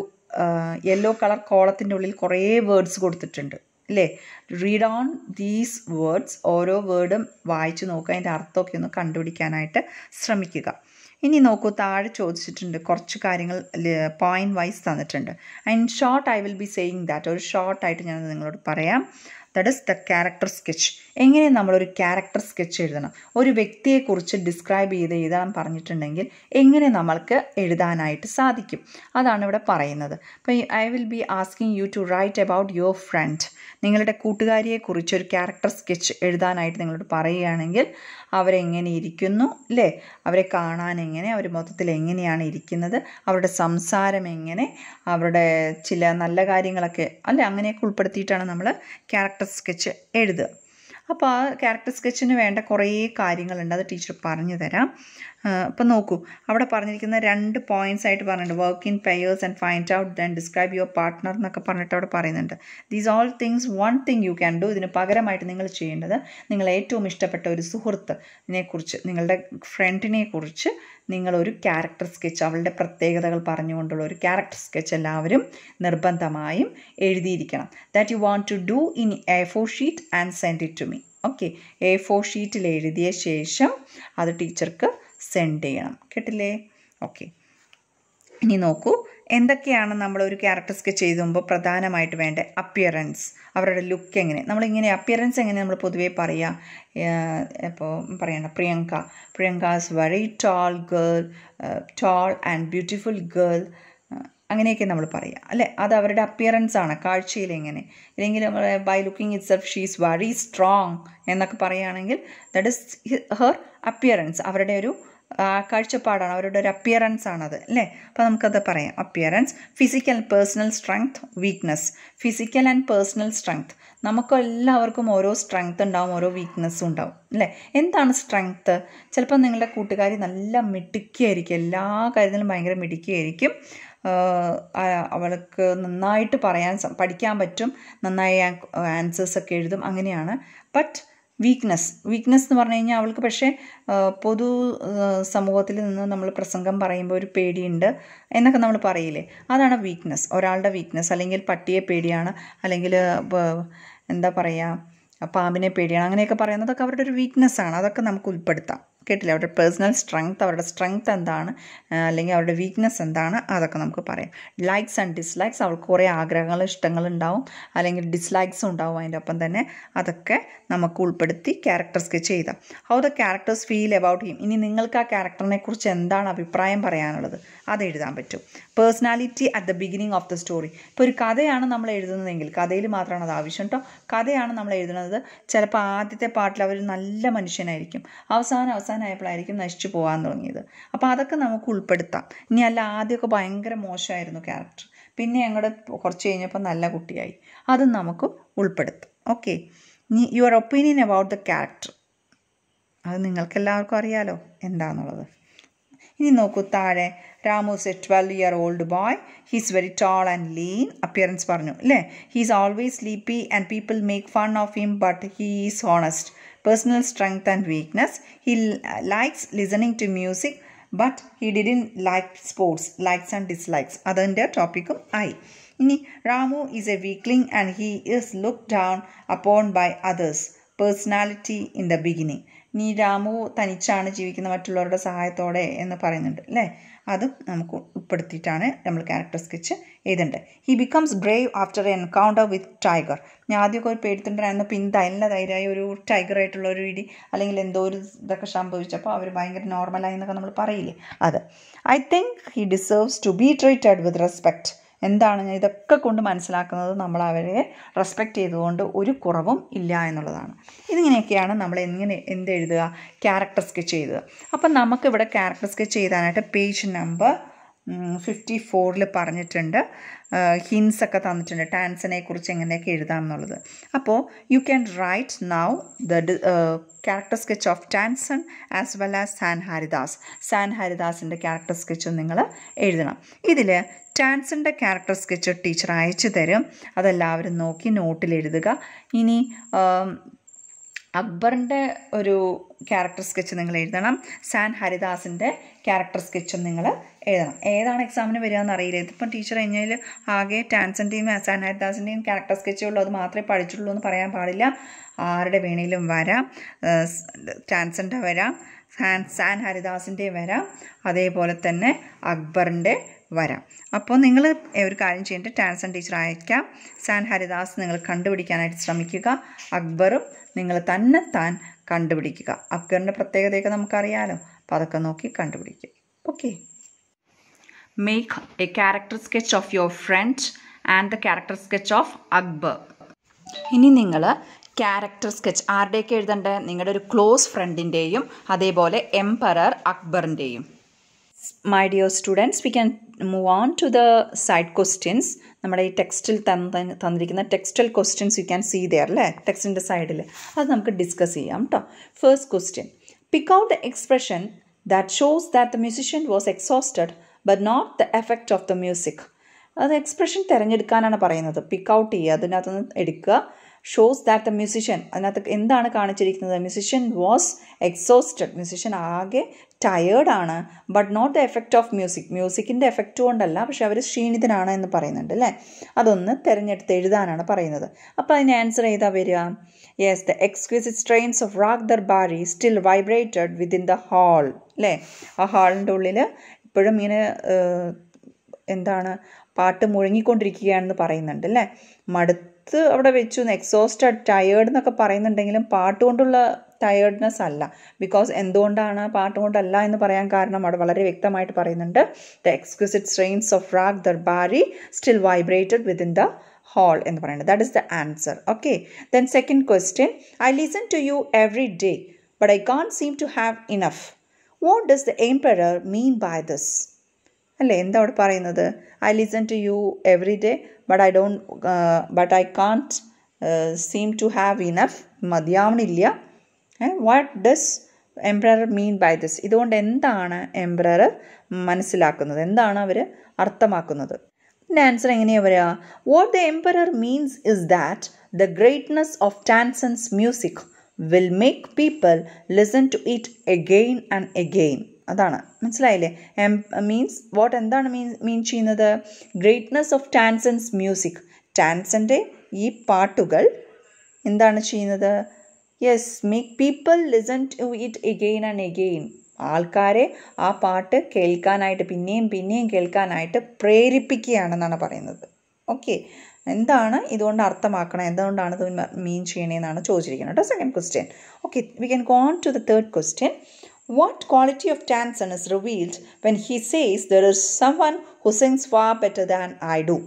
യെല്ലോ കളർ കോളത്തിൻ്റെ ഉള്ളിൽ കുറേ വേർഡ്സ് കൊടുത്തിട്ടുണ്ട് അല്ലേ. Read on these words. ഓരോ വേർഡും വായിച്ച് നോക്കുക, അതിൻ്റെ അർത്ഥമൊക്കെ ഒന്ന് കണ്ടുപിടിക്കാനായിട്ട് ശ്രമിക്കുക. ഇനി നോക്കൂ, താഴെ ചോദിച്ചിട്ടുണ്ട് കുറച്ച് കാര്യങ്ങൾ പോയിന്റ് വൈസ് തന്നിട്ടുണ്ട്. And short I will B saying that. ഒരു ഷോർട്ടായിട്ട് ഞാൻ നിങ്ങളോട് പറയാം. That is the character sketch. എങ്ങനെ നമ്മളൊരു ക്യാരക്ടർ സ്കെച്ച് എഴുതണം, ഒരു വ്യക്തിയെക്കുറിച്ച് ഡിസ്ക്രൈബ് ചെയ്ത് എഴുതാൻ പറഞ്ഞിട്ടുണ്ടെങ്കിൽ എങ്ങനെ നമ്മൾക്ക് എഴുതാനായിട്ട് സാധിക്കും, അതാണ് ഇവിടെ പറയുന്നത്. അപ്പോൾ I will be asking you to write about your friend. നിങ്ങളുടെ കൂട്ടുകാരിയെക്കുറിച്ച് ഒരു ക്യാരക്ടർ സ്കെച്ച് എഴുതാനായിട്ട് നിങ്ങളോട് പറയുകയാണെങ്കിൽ അവരെങ്ങനെ ഇരിക്കുന്നു അല്ലേ, അവരെ കാണാൻ എങ്ങനെ, അവർ മൊത്തത്തിൽ എങ്ങനെയാണ് ഇരിക്കുന്നത്, അവരുടെ സംസാരം എങ്ങനെ, അവരുടെ ചില നല്ല കാര്യങ്ങളൊക്കെ അല്ലേ, അങ്ങനെയൊക്കെ ഉൾപ്പെടുത്തിയിട്ടാണ് നമ്മൾ ക്യാരക്ടർ സ്കെച്ച് എഴുതുക. അപ്പോൾ ആ ക്യാരക്ടർ സ്കെച്ചിന് വേണ്ട കുറേ കാര്യങ്ങളുണ്ട്, അത് ടീച്ചർ പറഞ്ഞു തരാം. അപ്പം നോക്കൂ, അവിടെ പറഞ്ഞിരിക്കുന്ന 2 പോയിൻറ്റ്സ് ആയിട്ട് പറഞ്ഞിട്ടുണ്ട്. Work in pairs and find out then describe your partner എന്നൊക്കെ പറഞ്ഞിട്ട് അവിടെ പറയുന്നുണ്ട്. These all things one thing you can do. ഇതിന് പകരമായിട്ട് നിങ്ങൾ ചെയ്യേണ്ടത്, നിങ്ങൾ ഏറ്റവും ഇഷ്ടപ്പെട്ട ഒരു സുഹൃത്തിനെക്കുറിച്ച്, നിങ്ങളുടെ ഫ്രണ്ടിനെ കുറിച്ച് നിങ്ങളൊരു ക്യാരക്ടർ സ്കെച്ച്, അവളുടെ പ്രത്യേകതകൾ പറഞ്ഞുകൊണ്ടുള്ള ഒരു ക്യാരക്ടർ സ്കെച്ച് എല്ലാവരും നിർബന്ധമായും എഴുതിയിരിക്കണം. That you want to do in A4 sheet and send it to me. Okay, A4 ഷീറ്റിൽ എഴുതിയ ശേഷം അത് ടീച്ചർക്ക് സെൻഡ് ചെയ്യണം. കേട്ടില്ലേ? ഓക്കെ, ഇനി നോക്കൂ, എന്തൊക്കെയാണ് നമ്മളൊരു ക്യാരക്ടർ സ്കെച്ച് എഴുതുമ്പോൾ പ്രധാനമായിട്ട് വേണ്ട അപ്പിയറൻസ്, അവരുടെ ലുക്ക് എങ്ങനെ, നമ്മളിങ്ങനെ അപ്പിയറൻസ് എങ്ങനെ നമ്മൾ പൊതുവേ പറയുക. ഇപ്പോൾ പറയണം Priyanka is very tall and beautiful girl, അങ്ങനെയൊക്കെ നമ്മൾ പറയുക അല്ലേ. അത് അവരുടെ അപ്പിയറൻസ് ആണ്, കാഴ്ചയിൽ എങ്ങനെ. അല്ലെങ്കിൽ നമ്മൾ by looking itself she is very strong എന്നൊക്കെ പറയുകയാണെങ്കിൽ ദാറ്റ് ഈസ് ഹെർ അപ്പിയറൻസ്, അവരുടെ ഒരു കാഴ്ചപ്പാടാണ്, അവരുടെ ഒരു അപ്പിയറൻസ് ആണത് അല്ലേ. അപ്പോൾ നമുക്കത് പറയാം. Appearance. Physical and personal strength, weakness. Physical and personal strength, നമുക്കെല്ലാവർക്കും ഓരോ സ്ട്രെങ്ത് ഉണ്ടാവും, ഓരോ വീക്ക്നെസ്സും ഉണ്ടാവും അല്ലേ. എന്താണ് സ്ട്രെങ്ത്ത്? ചിലപ്പോൾ നിങ്ങളുടെ കൂട്ടുകാരി നല്ല മിടുക്കിയായിരിക്കും, എല്ലാ കാര്യത്തിലും ഭയങ്കര മിടുക്കിയായിരിക്കും, അവൾക്ക് നന്നായിട്ട് പഠിക്കാൻ പറ്റും, നന്നായി ആൻസേഴ്സൊക്കെ എഴുതും, അങ്ങനെയാണ്. ബട്ട് വീക്ക്നെസ് എന്ന് പറഞ്ഞു കഴിഞ്ഞാൽ അവൾക്ക് പക്ഷേ പൊതു സമൂഹത്തിൽ നിന്ന് നമ്മൾ പ്രസംഗം പറയുമ്പോൾ ഒരു പേടിയുണ്ട് എന്നൊക്കെ നമ്മൾ പറയില്ലേ, അതാണ് വീക്ക്നെസ്, ഒരാളുടെ വീക്ക്നെസ്. അല്ലെങ്കിൽ പട്ടിയെ പേടിയാണ്, അല്ലെങ്കിൽ എന്താ പറയുക, പാമ്പിനെ പേടിയാണ് അങ്ങനെയൊക്കെ പറയുന്നതൊക്കെ അവരുടെ ഒരു വീക്ക്നെസ്സാണ്. അതൊക്കെ നമുക്ക് ഉൾപ്പെടുത്താം. കേട്ടില്ല, അവരുടെ പേഴ്സണൽ സ്ട്രെങ്ത്, അവരുടെ സ്ട്രെങ്ത് എന്താണ്, അല്ലെങ്കിൽ അവരുടെ വീക്ക്നെസ് എന്താണ്, അതൊക്കെ നമുക്ക് പറയാം. ലൈക്സ് ആൻഡ് ഡിസ്ലൈക്സ്, അവൾക്ക് കുറേ ആഗ്രഹങ്ങൾ ഇഷ്ടങ്ങളുണ്ടാവും, അല്ലെങ്കിൽ ഡിസ്ലൈക്സും ഉണ്ടാവും അതിൻ്റെ ഒപ്പം തന്നെ. അതൊക്കെ നമുക്ക് ഉൾപ്പെടുത്തി ക്യാരക്ടർ സ്കെച്ച് ചെയ്താം. How the characters feel about him, ഇനി നിങ്ങൾക്ക് ആ ക്യാരക്ടറിനെ കുറിച്ച് എന്താണ് അഭിപ്രായം പറയാനുള്ളത് അത് എഴുതാൻ പറ്റും. Personality at the beginning of the story, ഇപ്പോൾ ഒരു കഥയാണ് നമ്മൾ എഴുതുന്നതെങ്കിൽ, കഥയിൽ മാത്രമാണ് അത് ആവശ്യം കേട്ടോ, കഥയാണ് നമ്മൾ എഴുതുന്നത്, ചിലപ്പോൾ ആദ്യത്തെ പാട്ടിൽ അവർ നല്ല മനുഷ്യനായിരിക്കും, അവസാനമായപ്പോഴായിരിക്കും നശിച്ചു പോകാൻ തുടങ്ങിയത്. അപ്പോൾ അതൊക്കെ നമുക്ക് ഉൾപ്പെടുത്താം. ഇനി അല്ല ആദ്യമൊക്കെ ഭയങ്കര മോശമായിരുന്നു ക്യാരക്ടർ, പിന്നെ ഞങ്ങളുടെ കുറച്ച് കഴിഞ്ഞപ്പോൾ നല്ല കുട്ടിയായി, അതും നമുക്ക് ഉൾപ്പെടുത്താം. ഓക്കെ, ഇനി your opinion about the character, അത് നിങ്ങൾക്കെല്ലാവർക്കും അറിയാലോ എന്താണെന്നുള്ളത്. ഇനി നോക്കൂ താഴെ, Ramu is a 12-year-old boy, he's very tall and lean, appearance പറഞ്ഞു അല്ലേ. He's always sleepy and people make fun of him but he is honest. Personal strength and weakness, he likes listening to music but he didn't like sports. Likes and dislikes, അതിൻ്റെ ടോപ്പിക്കും ആയി. ഇനി Ramu is a weakling and he is look down upon by others. Personality in the beginning, ഇനി രാമു തനിച്ചാണ് ജീവിക്കുന്നത് മറ്റുള്ളവരുടെ സഹായത്തോടെ എന്ന് പറയുന്നുണ്ട് അല്ലേ, അതും നമുക്ക് ഉൾപ്പെടുത്തിയിട്ടാണ് നമ്മൾ ക്യാരക്ടർ സ്കെച്ച് എഴുതേണ്ടത്. He becomes Brave after N encounter with tiger. ഞാൻ ആദ്യമൊക്കെ ഒരു പേടിത്തിണ്ടായിരുന്നു, പിന്നെ നല്ല ധൈര്യമായി ഒരു ടൈഗറായിട്ടുള്ള ഒരു ഇടി അല്ലെങ്കിൽ എന്തോ ഒരു ഇതൊക്കെ സംഭവിച്ചപ്പോൾ അവർ ഭയങ്കര നോർമലായി എന്നൊക്കെ നമ്മൾ പറയില്ലേ അത്. I think he deserves to be treated with respect. എന്താണ് ഞാൻ ഇതൊക്കെ കൊണ്ട് മനസ്സിലാക്കുന്നത്, നമ്മൾ അവരെ റെസ്പെക്റ്റ് ചെയ്തുകൊണ്ട് ഒരു കുറവും ഇല്ല എന്നുള്ളതാണ്. ഇതിങ്ങനെയൊക്കെയാണ് നമ്മൾ എന്തെഴുതുക, ക്യാരക്ടർ സ്കെച്ച് എഴുതുക. അപ്പം നമുക്കിവിടെ ക്യാരക്ടർ സ്കെച്ച് ചെയ്താനായിട്ട് പേജ് നമ്പർ 54 പറഞ്ഞിട്ടുണ്ട്, ഹിൻസ് ഒക്കെ തന്നിട്ടുണ്ട് ടാൻസനെ കുറിച്ച് എങ്ങനെയൊക്കെ എഴുതാം എന്നുള്ളത്. അപ്പോൾ you can write now the character sketch of Tansen as well as Sant Haridas. Sant ഹരിദാസിൻ്റെ ക്യാരക്ടർ സ്കെച്ചും നിങ്ങൾ എഴുതണം. ഇതിൽ ടാൻസൻ്റെ ക്യാരക്ടർ സ്കെച്ച് ടീച്ചർ അയച്ചു തരും, അതെല്ലാവരും നോക്കി നോട്ടിൽ എഴുതുക. ഇനി അക്ബറിൻ്റെ ഒരു ക്യാരക്ടർ സ്കെച്ച് നിങ്ങൾ എഴുതണം, സാൻ ഹരിദാസിൻ്റെ ക്യാരക്ടർ സ്കെച്ചും നിങ്ങൾ എഴുതണം. ഏതാണ് എക്സാമിന് വരിക എന്നറിയില്ല, ഇതിപ്പം ടീച്ചർ കഴിഞ്ഞാൽ ആകെ ടാൻസൻ്റെയും സാൻ ഹരിദാസിൻ്റെയും ക്യാരക്ടർ സ്കെച്ചുള്ളൂ, അത് മാത്രമേ പഠിച്ചുള്ളൂ എന്ന് പറയാൻ പാടില്ല. ആരുടെ വേണേലും വരാം, ടാൻസൻ്റെ വരാം, സാൻ ഹരിദാസിൻ്റെയും വരാം, അതേപോലെ തന്നെ അക്ബറിൻ്റെ വരാം. അപ്പോൾ നിങ്ങൾ ഒരു കാര്യം ചെയ്യേണ്ടത്, ടാൻസൺ ടീച്ചർ അയക്കാം, സാൻ ഹരിദാസ് നിങ്ങൾ കണ്ടുപിടിക്കാനായിട്ട് ശ്രമിക്കുക, അക്ബറും നിങ്ങൾ തന്നെത്താൻ കണ്ടുപിടിക്കുക. അക്ബറിൻ്റെ പ്രത്യേകതയൊക്കെ നമുക്കറിയാലോ, അപ്പോൾ അതൊക്കെ നോക്കി കണ്ടുപിടിക്കുക. Okay, make A character sketch of your friend and the character sketch of Akbar. ഇനി നിങ്ങൾ ക്യാരക്ടർ സ്കെച്ച് ആരുടെയൊക്കെ എഴുതേണ്ടത്, നിങ്ങളുടെ ഒരു ക്ലോസ് ഫ്രണ്ടിൻ്റെയും അതേപോലെ emperor അക്ബറിൻ്റെയും. My dear students, we can move on to the side questions. നമ്മുടെ ഈ ടെക്സ്റ്റിൽ തന്നിരിക്കുന്ന textual questions you can see there അല്ലേ, ടെക്സ്റ്റിൻ്റെ സൈഡിൽ, അത് നമുക്ക് ഡിസ്കസ് ചെയ്യാം കേട്ടോ. First question, pick out the expression that shows that the musician was exhausted but not the effect of the music. അത് എക്സ്പ്രഷൻ തിരഞ്ഞെടുക്കാനാണ് പറയുന്നത്. പിക്ക് ഔട്ട് ചെയ്യുക, അതിനകത്തുനിന്ന് എടുക്കുക. ഷോസ് ദാറ്റ് ദ മ്യൂസിഷ്യൻ, അതിനകത്ത് എന്താണ് കാണിച്ചിരിക്കുന്നത്, മ്യൂസിഷ്യൻ വാസ് എക്സോസ്റ്റഡ്, മ്യൂസിഷ്യൻ ആകെ ടയേർഡാണ്, but not the effect of music, മ്യൂസിക്കിൻ്റെ എഫക്റ്റ് കൊണ്ടല്ല, പക്ഷെ അവർ ക്ഷീണിതനാണ് എന്ന് പറയുന്നുണ്ട് അല്ലേ. അതൊന്ന് തിരഞ്ഞെടുത്ത് എഴുതാനാണ് പറയുന്നത്. അപ്പോൾ അതിന് ആൻസർ ഏതാ വരിക? Yes, the exquisite strains of rag Darbari still vibrated within the hall അല്ലേ. ആ ഹാളിൻ്റെ ഉള്ളിൽ ഇപ്പോഴും ഇങ്ങനെ എന്താണ് പാട്ട് മുഴങ്ങിക്കൊണ്ടിരിക്കുകയാണെന്ന് പറയുന്നുണ്ട് അല്ലേ. മടുത്ത് അവിടെ വെച്ചു, എക്സോസ്റ്റഡ്, ടയേർഡ് എന്നൊക്കെ പറയുന്നുണ്ടെങ്കിലും പാട്ടുകൊണ്ടുള്ള ടയേർഡ്നെസ് അല്ല. ബിക്കോസ് എന്തുകൊണ്ടാണ് പാട്ടുകൊണ്ടല്ല എന്ന് പറയാൻ കാരണം അവിടെ വളരെ വ്യക്തമായിട്ട് പറയുന്നുണ്ട്. The exquisite strains of rag Darbari still vibrated within the hall എന്ന് പറയുന്നത്. That is the answer. Okay, then second question, I listen to you every day but I can't seem to have enough. What does the emperor mean by this? അല്ലേ, എന്താ അവിടെ പറയുന്നത്? I listen to you every day but I can't seem to have enough, മതിയാവണില്ല. What does emperor mean by this? ഇതുകൊണ്ട് എന്താണ് എംപറർ മനസ്സിലാക്കുന്നത്, എന്താണ് അവർ അർത്ഥമാക്കുന്നത്? ഇതിൻ്റെ ആൻസർ എങ്ങനെയാണ് വരിക? What the emperor means is that the greatness of Tansen's music will make people listen to it again and again. അതാണ്, മനസ്സിലായില്ലേ? മീൻസ് വാട്ട് എന്താണ് മീൻ ചെയ്യുന്നത്? ഗ്രേറ്റ്നെസ് ഓഫ് ടാൻസൺസ് മ്യൂസിക്, ടാൻസൻ്റെ ഈ പാട്ടുകൾ എന്താണ് ചെയ്യുന്നത്? Yes, make people listen to it again and again. ആൾക്കാരെ ആ പാട്ട് കേൾക്കാനായിട്ട് പിന്നെയും പിന്നെയും കേൾക്കാനായിട്ട് പ്രേരിപ്പിക്കുകയാണെന്നാണ് പറയുന്നത്. ഓക്കെ, എന്താണ് ഇതുകൊണ്ട് അർത്ഥമാക്കണം, എന്തുകൊണ്ടാണ് ഇത് മീൻ ചെയ്യണേന്നാണ് ചോദിച്ചിരിക്കുന്നത് കേട്ടോ. Second question. Okay, we can go on to the third question. What quality of Tansen is revealed when he says there is someone who sings far better than I do?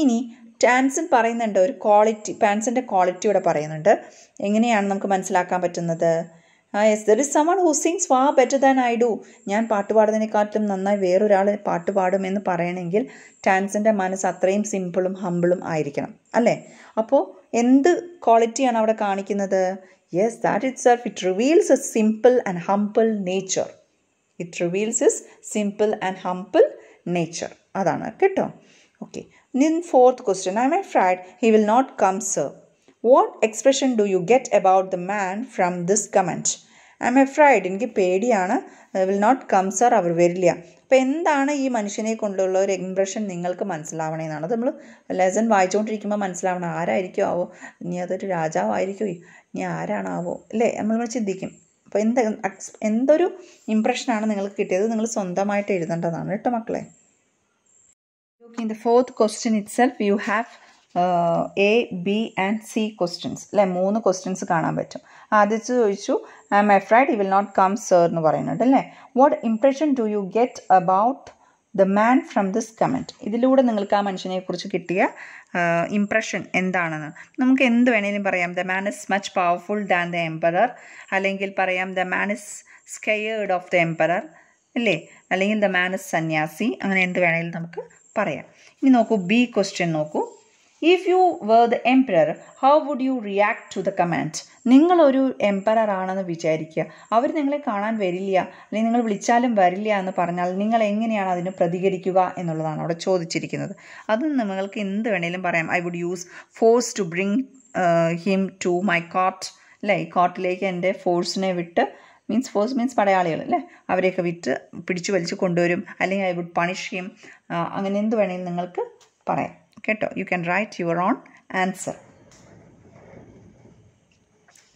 ഇനി ടാൻസൻ പറയുന്നുണ്ട് ഒരു ക്വാളിറ്റി, ടാൻസൻ്റെ ക്വാളിറ്റിയോടെ പറയുന്നുണ്ട്. എങ്ങനെയാണ് നമുക്ക് മനസ്സിലാക്കാൻ പറ്റുന്നത്? Yes, there is someone who sings far better than I do. ഞാൻ പാട്ട് പാടുന്നതിനെക്കാട്ടും നന്നായി വേറൊരാൾ പാട്ട് പാടുമെന്ന് പറയണമെങ്കിൽ ടാൻസൻ്റെ മനസ്സ് അത്രയും സിമ്പിളും ഹമ്പിളും ആയിരിക്കണം അല്ലേ? അപ്പോൾ എന്ത് ക്വാളിറ്റിയാണ് അവിടെ കാണിക്കുന്നത്? Yes, that itself, it reveals a simple and humble nature. It reveals his simple and humble nature. അതാണ് കേട്ടോ. Okay. Then fourth question. I am afraid he will not come, sir. What expression do you get about the man from this comment? I am afraid, എനിക്ക് പേടിയാണ്, will not come, sir, അവർ വരില്ല. അപ്പോൾ എന്താണ് ഈ മനുഷ്യനെ കൊണ്ടുള്ള ഒരു ഇംപ്രഷൻ നിങ്ങൾക്ക് മനസ്സിലാവണമെന്നാണ്. അത് നമ്മൾ ലെസൺ വായിച്ചുകൊണ്ടിരിക്കുമ്പോൾ മനസ്സിലാവണം. ആരായിരിക്കും ആവോ, ഇനി അതൊരു രാജാവായിരിക്കും, ഇനി ആരാണാവോ അല്ലേ, നമ്മൾ ചിന്തിക്കും. അപ്പോൾ എന്തൊരു ഇംപ്രഷനാണ് നിങ്ങൾക്ക് കിട്ടിയത്, നിങ്ങൾ സ്വന്തമായിട്ട് എഴുതേണ്ടതാണ് കേട്ടോ മക്കളെ. In the fourth question itself you have A, B and C questions അല്ലേ, 3 ക്വസ്റ്റ്യൻസ് കാണാൻ പറ്റും. ആദ്യത്തെ ചോദിച്ചു I'm afraid he will not come sir എന്ന് പറയുന്നുണ്ട് അല്ലേ. What impression do you get about the man from this comment? ഇതിലൂടെ നിങ്ങൾക്ക് ആ മനുഷ്യനെ കുറിച്ച് കിട്ടിയ ഇംപ്രഷൻ എന്താണെന്ന് നമുക്ക് എന്ത് വേണേലും പറയാം. The man is much powerful than the emperor, അല്ലെങ്കിൽ പറയാം the man is scared of the emperor അല്ലേ, അല്ലെങ്കിൽ ദ മാൻ ഇസ് സന്യാസി, അങ്ങനെ എന്ത് വേണേലും നമുക്ക് പറയാം. ഇനി നോക്കൂ, ബി ക്വസ്റ്റ്യൻ നോക്കൂ. If you were the emperor how would you react to the command? നിങ്ങളൊരു എംപറർ ആണെന്ന് വിചാരിക്കുക, അവർ നിങ്ങളെ കാണാൻ വരില്ല അല്ലെങ്കിൽ നിങ്ങൾ വിളിച്ചാലും വരില്ല എന്ന് പറഞ്ഞാൽ നിങ്ങൾ എങ്ങനെയാണ് അതിന് പ്രതികരിക്കുക എന്നുള്ളതാണ് അവിടെ ചോദിച്ചിരിക്കുന്നത്. അത് നിങ്ങൾക്ക് എന്ത് വേണേലും പറയാം. I would use force to bring him to my court അല്ലേ, ഈ കോർട്ടിലേക്ക് എൻ്റെ ഫോഴ്സിനെ വിട്ട്, ഫോഴ്സ് മീൻസ് പടയാളികൾ അല്ലേ, അവരെയൊക്കെ വിറ്റ് പിടിച്ചു വലിച്ച് കൊണ്ടുവരും, അല്ലെങ്കിൽ ഐ വുഡ് പണിഷ് ഹിം, അങ്ങനെ എന്ത് വേണമെങ്കിലും നിങ്ങൾക്ക് പറയാം കേട്ടോ. You can write your own answer.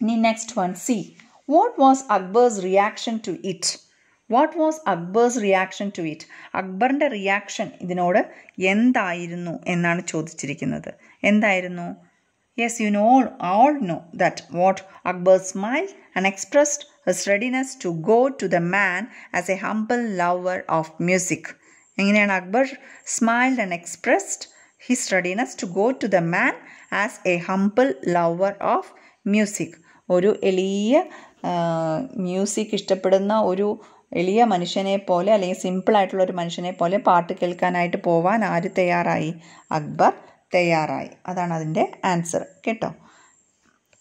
ഇനി next one, C. What was Akbar's reaction to it? What was Akbar's reaction to it? അക്ബറിൻ്റെ റിയാക്ഷൻ ഇതിനോട് എന്തായിരുന്നു എന്നാണ് ചോദിച്ചിരിക്കുന്നത്. എന്തായിരുന്നു? Yes, you all know that what Akbar smiled and expressed his readiness to go to the man as a humble lover of music. എങ്ങനെയാണ് Akbar smiled and expressed his readiness to go to the man as a humble lover of music. ഒരു എളിയ മ്യൂസിക് ഇഷ്ടപ്പെടുന്ന ഒരു എളിയ മനുഷ്യനെ പോലെ, അല്ലെങ്കിൽ സിമ്പിളായിട്ടുള്ള ഒരു മനുഷ്യനെ പോലെ പാട്ട് കേൾക്കാനായിട്ട് പോവാൻ ആര് തയ്യാറായി? അക്ബർ തയ്യാറായി. അതാണ് അതിൻ്റെ ആൻസർ കേട്ടോ.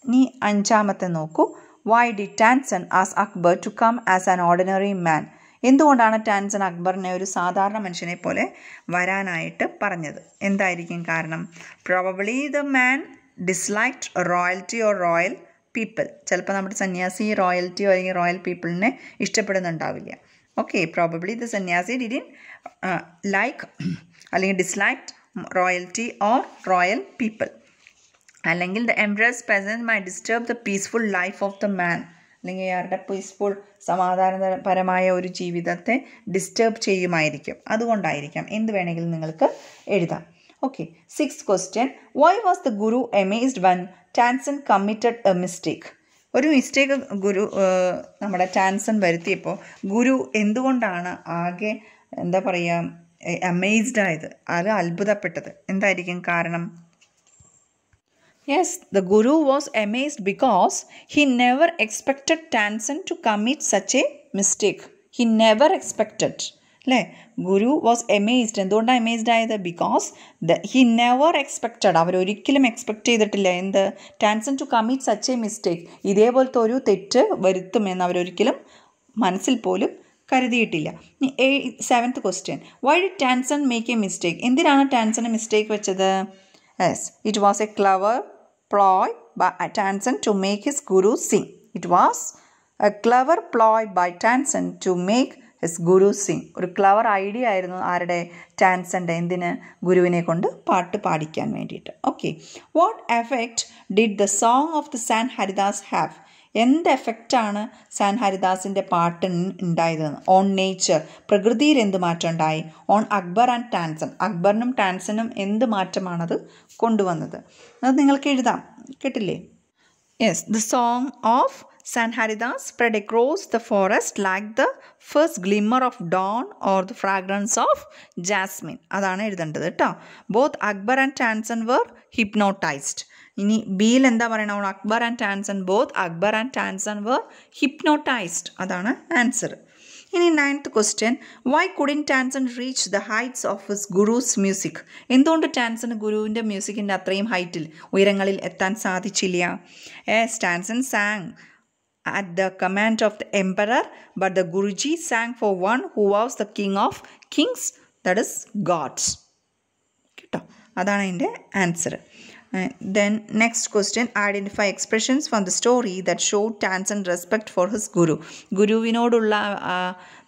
ഇനി അഞ്ചാമത്തെ നോക്കൂ. Why did Tansen ask Akbar to come as an ordinary man? എന്തുകൊണ്ടാണ് ടാൻസൻ അക്ബറിനെ ഒരു സാധാരണ മനുഷ്യനെ പോലെ വരാനായിട്ട് പറഞ്ഞത്? എന്തായിരിക്കും കാരണം? Probably the man disliked royalty or royal people. ചിലപ്പോൾ നമ്മുടെ സന്യാസി റോയൽറ്റിയോ അല്ലെങ്കിൽ റോയൽ പീപ്പിളിനെ ഇഷ്ടപ്പെടുന്നുണ്ടാവില്ല. ഓക്കെ, പ്രോബബ്ലി ദ സന്യാസി ഡിഡിൻ ലൈക്ക് അല്ലെങ്കിൽ disliked royalty or royal people. അല്ലെങ്കിൽ the emperor's presence might disturb the peaceful life of the man. അല്ലെങ്കിൽ അയാളുടെ പീസ്ഫുൾ സമാധാനപരമായ ഒരു ജീവിതത്തെ ഡിസ്റ്റർബ് ചെയ്യുമായിരിക്കും, അതുകൊണ്ടായിരിക്കാം. എന്ത് വേണമെങ്കിലും നിങ്ങൾക്ക് എഴുതാം. Okay, six question. Why was the Guru amazed when Tansen committed A mistake? ഒരു മിസ്റ്റേക്ക് നമ്മുടെ ടാൻസൻ വരുത്തിയപ്പോൾ ഗുരു എന്തുകൊണ്ടാണ് ആകെ എന്താ പറയുക അമേസ്ഡ് ആയത്, അത് അത്ഭുതപ്പെട്ടത്? എന്തായിരിക്കും കാരണം? Yes, the guru was amazed because he never expected Tansen to commit such a mistake. He never expected അല്ലേ. Guru was amazed. എന്തുകൊണ്ടാണ് അമേസ്ഡ് ആയത്? ബിക്കോസ് ഹി നെവർ എക്സ്പെക്റ്റഡ്, അവരൊരിക്കലും എക്സ്പെക്റ്റ് ചെയ്തിട്ടില്ല എന്ത്, Tansen to commit such a mistake, ഇതേപോലത്തെ ഒരു തെറ്റ് വരുത്തുമെന്ന് അവരൊരിക്കലും മനസ്സിൽ പോലും കരുതിയിട്ടില്ല. Seventh question. Why did Tansen make a mistake? എന്തിനാണ് ടാൻസന് മിസ്റ്റേക്ക് വെച്ചത്? Yes, it was a clever ploy by Tansen to make his guru sing. It was a clever ploy by Tansen to make his guru sing. ഒരു ക്ലവർ ഐഡിയ ആയിരുന്നു ആരുടെ? ടാൻസൻ്റെ. എന്തിന്? ഗുരുവിനെ കൊണ്ട് പാട്ട് പാടിക്കാൻ വേണ്ടിയിട്ട്. Okay. What effect did the song of the San Haridas have? എന്ത് എഫക്റ്റാണ് സാൻ ഹരിദാസിൻ്റെ പാട്ടിന് ഉണ്ടായത്? ഓൺ നേച്ചർ, പ്രകൃതിയിൽ എന്ത് മാറ്റം ഉണ്ടായി? ഓൺ അക്ബർ ആൻഡ് ടാൻസൺ, അക്ബറിനും ടാൻസനും എന്ത് മാറ്റമാണത് കൊണ്ടുവന്നത്? അത് നിങ്ങൾക്ക് എഴുതാം. കേട്ടില്ലേ? Yes, the song of San Haridas spread across the forest like the first glimmer of dawn or the fragrance of jasmine. അതാണ് എഴുതേണ്ടത് കേട്ടോ. Both Akbar and Tansen were hypnotized. ഇനി ബിയിൽ എന്താ പറയണം? Akbar and Tansen, both Akbar and Tansen were hypnotized. അതാണ് ആൻസർ. ഇനി 9th question, why couldn't Tansen reach the heights of his guru's music? എന്തുകൊണ്ട് ടാൻസന് ഗുരുവിൻ്റെ മ്യൂസിക്കിൻ്റെ അത്രയും ഹൈറ്റിൽ, ഉയരങ്ങളിൽ എത്താൻ സാധിച്ചില്ല? Yes, Tansen sang at the command of the emperor, but the Guruji sang for one who was the king of kings, that is gods. കേട്ടോ, അതാണ് അതിൻ്റെ answer. Then next question, identify expressions from the story that showed Tansen respect for his guru. ഗുരുവിനോടുള്ള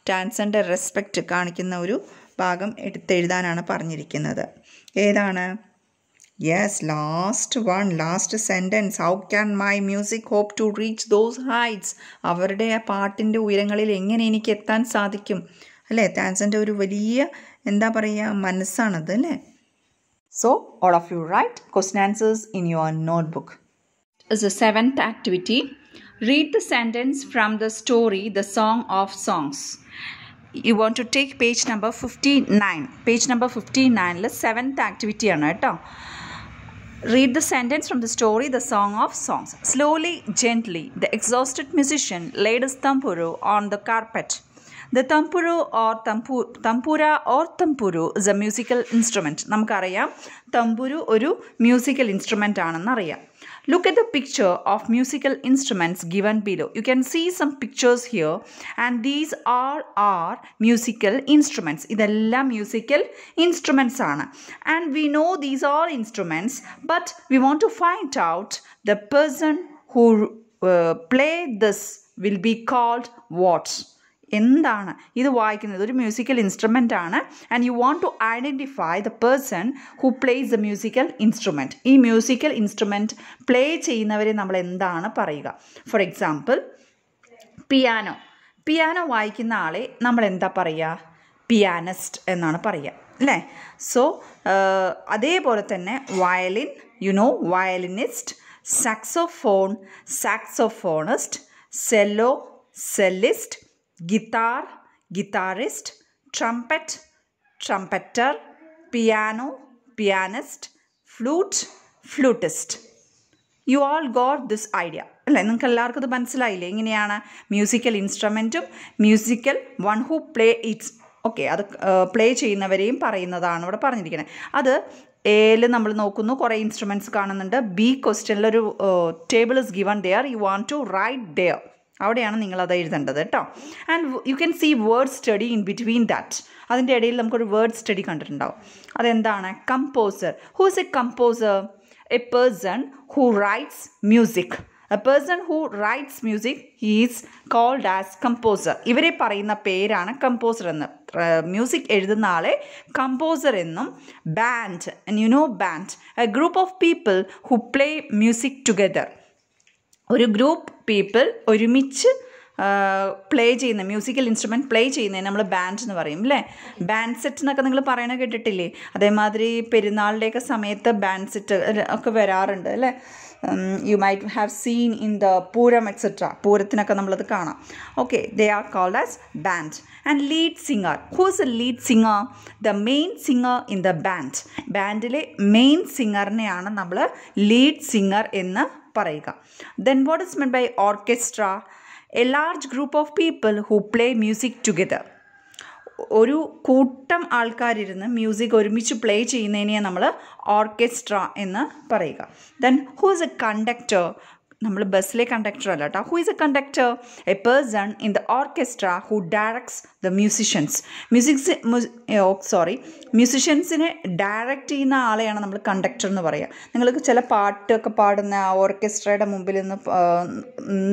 ടാൻസൻ്റെ റെസ്പെക്റ്റ് കാണിക്കുന്ന ഒരു ഭാഗം എടുത്തെഴുതാനാണ് പറഞ്ഞിരിക്കുന്നത്. ഏതാണ്? Yes, last one, last sentence. How can my music hope to reach those heights? അവരുടെ ആ പാട്ടിൻ്റെ ഉയരങ്ങളിൽ എങ്ങനെ എനിക്ക് എത്താൻ സാധിക്കും? അല്ലേ? ടാൻസൻ്റെ ഒരു വലിയ എന്താ പറയുക മനസ്സാണത് അല്ലേ? So, all of you write question answers in your notebook. As a 7th activity, read the sentence from the story, The Song of Songs. You want to take page number 59. Page number 59, 7th activity ആണ് കേട്ടോ. Read the sentence from the story, The Song of Songs. Slowly, gently, the exhausted musician laid his tamburu on the carpet. The tampuru or tampura or tampuru is a musical instrument. നമുക്കറിയാം തമ്പുരു ഒരു മ്യൂസിക്കൽ ഇൻസ്ട്രുമെൻ്റ് ആണെന്ന് അറിയാം. Look at the picture of musical instruments given below. You can see some pictures here and these all are musical instruments. ഇതെല്ലാം musical instruments ആണ്. And we know these are instruments, but we want to find out the person who played this will be called what? എന്താണ് ഇത് വായിക്കുന്നത്? ഒരു മ്യൂസിക്കൽ ഇൻസ്ട്രുമെൻ്റ് ആണ്. And you want to identify the person who plays the musical instrument. ഈ മ്യൂസിക്കൽ ഇൻസ്ട്രുമെൻറ്റ് പ്ലേ ചെയ്യുന്നവരെ നമ്മൾ എന്താണ് പറയുക? For example, piano. പിയാനോ വായിക്കുന്ന ആളെ നമ്മൾ എന്താ പറയുക? പിയാനിസ്റ്റ് എന്നാണ് പറയുക അല്ലേ? സോ അതേപോലെ തന്നെ violin, you know violinist, saxophone, saxophonist, cello, cellist, guitar, guitarist, trumpet, trumpeter, piano, pianist, flute, flutist. You all got this idea അല്ലേ? നിങ്ങൾക്ക് എല്ലാവർക്കും ഇത് മനസ്സിലായില്ലേ? എങ്ങനെയാണ് മ്യൂസിക്കൽ ഇൻസ്ട്രുമെൻറ്റും musical one who play it's. Okay, അത് പ്ലേ ചെയ്യുന്നവരെയും പറയുന്നതാണ് ഇവിടെ പറഞ്ഞിരിക്കുന്നത്. അത് എയിൽ നമ്മൾ നോക്കുന്നു, കുറേ ഇൻസ്ട്രുമെൻറ്റ്സ് കാണുന്നുണ്ട്. ബി ക്വസ്റ്റ്യനിലൊരു table is given there, you want to write there. അവിടെയാണ് നിങ്ങളത് എഴുതേണ്ടത് കേട്ടോ. And you can see word study in between that. അതിൻ്റെ ഇടയിൽ നമുക്കൊരു വേർഡ് സ്റ്റഡി കണ്ടിട്ടുണ്ടാവും. അതെന്താണ്? Composer. Who is a composer? A person who writes music. A person who writes music he is called as composer. ഇവരെ പറയുന്ന പേരാണ് കമ്പോസർ എന്ന്. മ്യൂസിക് എഴുതുന്ന ആളെ കമ്പോസർ എന്നും. Band, you know band, A group of people who play music together. ഒരു ഗ്രൂപ്പ് പീപ്പിൾ ഒരുമിച്ച് പ്ലേ ചെയ്യുന്ന മ്യൂസിക്കൽ ഇൻസ്ട്രുമെൻറ്റ് പ്ലേ ചെയ്യുന്നതിന് നമ്മൾ ബാൻഡ് എന്ന് പറയും അല്ലേ? ബാൻഡ് സെറ്റ് എന്നൊക്കെ നിങ്ങൾ പറയണത് കേട്ടിട്ടില്ലേ? അതേമാതിരി പെരുന്നാളിൻ്റെയൊക്കെ സമയത്ത് ബാൻഡ് സെറ്റ് ഒക്കെ വരാറുണ്ട് അല്ലേ? You might have seen in the Pooram etcetera. പൂരത്തിനൊക്കെ നമ്മളത് കാണാം. Okay, they are called as band. And lead singer. Who is a lead singer? The main singer in the band. ബാൻഡിലെ മെയിൻ സിംഗറിനെയാണ് നമ്മൾ ലീഡ് സിംഗർ എന്ന് പറയുക. Then what is meant by orchestra? A large group of people who play music together. ഒരു കൂട്ടം ആൾക്കാരിരുന്ന് മ്യൂസിക് ഒരുമിച്ച് പ്ലേ ചെയ്യുന്നതിനെ നമ്മൾ ഓർക്കസ്ട്ര എന്ന് പറയുക. Then who is a conductor? നമ്മൾ ബസ്സിലെ കണ്ടക്ടർ അല്ല കേട്ടോ. Who is a conductor? A person in the orchestra who directs the musicians. മ്യൂസിഷ്യൻസിനെ ഡയറക്റ്റ് ചെയ്യുന്ന ആളെയാണ് നമ്മൾ കണ്ടക്ടർ എന്ന് പറയുക. നിങ്ങൾക്ക് ചില പാട്ടൊക്കെ പാടുന്ന ഓർക്കസ്ട്രയുടെ മുമ്പിൽ നിന്ന്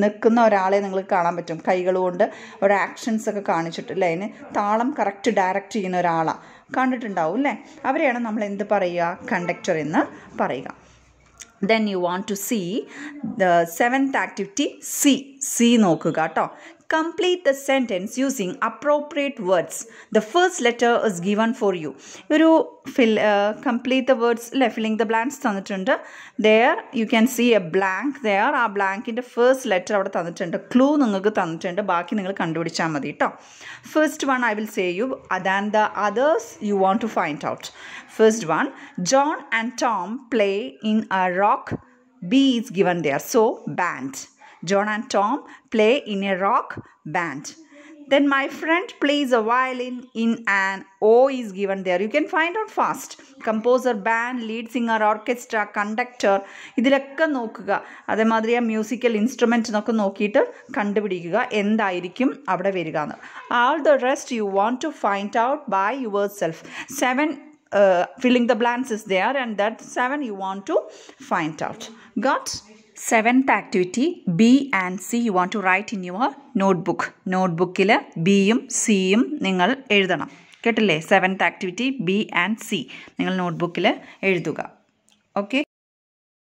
നിൽക്കുന്ന ഒരാളെ നിങ്ങൾക്ക് കാണാൻ പറ്റും. കൈകൾ കൊണ്ട് ഒരു ആക്ഷൻസ് ഒക്കെ കാണിച്ചിട്ടില്ല, അതിന് താളം കറക്റ്റ് ഡയറക്റ്റ് ചെയ്യുന്ന ഒരാളാണ് കണ്ടിട്ടുണ്ടാവും അല്ലേ. അവരെയാണ് നമ്മൾ എന്ത് പറയുക? കണ്ടക്ടർ എന്ന് പറയുക. Then you want to see the 7th activity, C നോക്കുക കേട്ടോ. Complete the sentence using appropriate words. The first letter is given for you. ഒരു complete the words, filling the blanks തന്നിട്ടുണ്ട്. There you can see a blank there. ആ ബ്ലാങ്കിൻ്റെ ഫസ്റ്റ് ലെറ്റർ അവിടെ തന്നിട്ടുണ്ട്. ക്ലൂ നിങ്ങൾക്ക് തന്നിട്ടുണ്ട്, ബാക്കി നിങ്ങൾ കണ്ടുപിടിച്ചാൽ മതി കേട്ടോ. First one I will say you, and the others you want to find out. First one, John and Tom play in a rock. B is given there, so band. John and Tom play in a rock band. Then my friend plays a violin in an O is given there. You can find out fast. Composer, band, lead singer, orchestra, conductor. ഇതിലൊക്കെ നോക്കുക. അതേമാതിരി ആ മ്യൂസിക്കൽ ഇൻസ്ട്രുമെൻറ്റിനൊക്കെ നോക്കിയിട്ട് കണ്ടുപിടിക്കുക എന്തായിരിക്കും അവിടെ വരിക എന്ന്. All the rest you want to find out by yourself. 7 filling the blanks is there, and that 7 you want to find out. Got? 7th activity, B and C you want to write in your notebook. നോട്ട്ബുക്കിൽ ബിയും സിയും നിങ്ങൾ എഴുതണം കേട്ടില്ലേ. 7th activity, B and C നിങ്ങൾ നോട്ട്ബുക്കിൽ എഴുതുക. ഓക്കെ,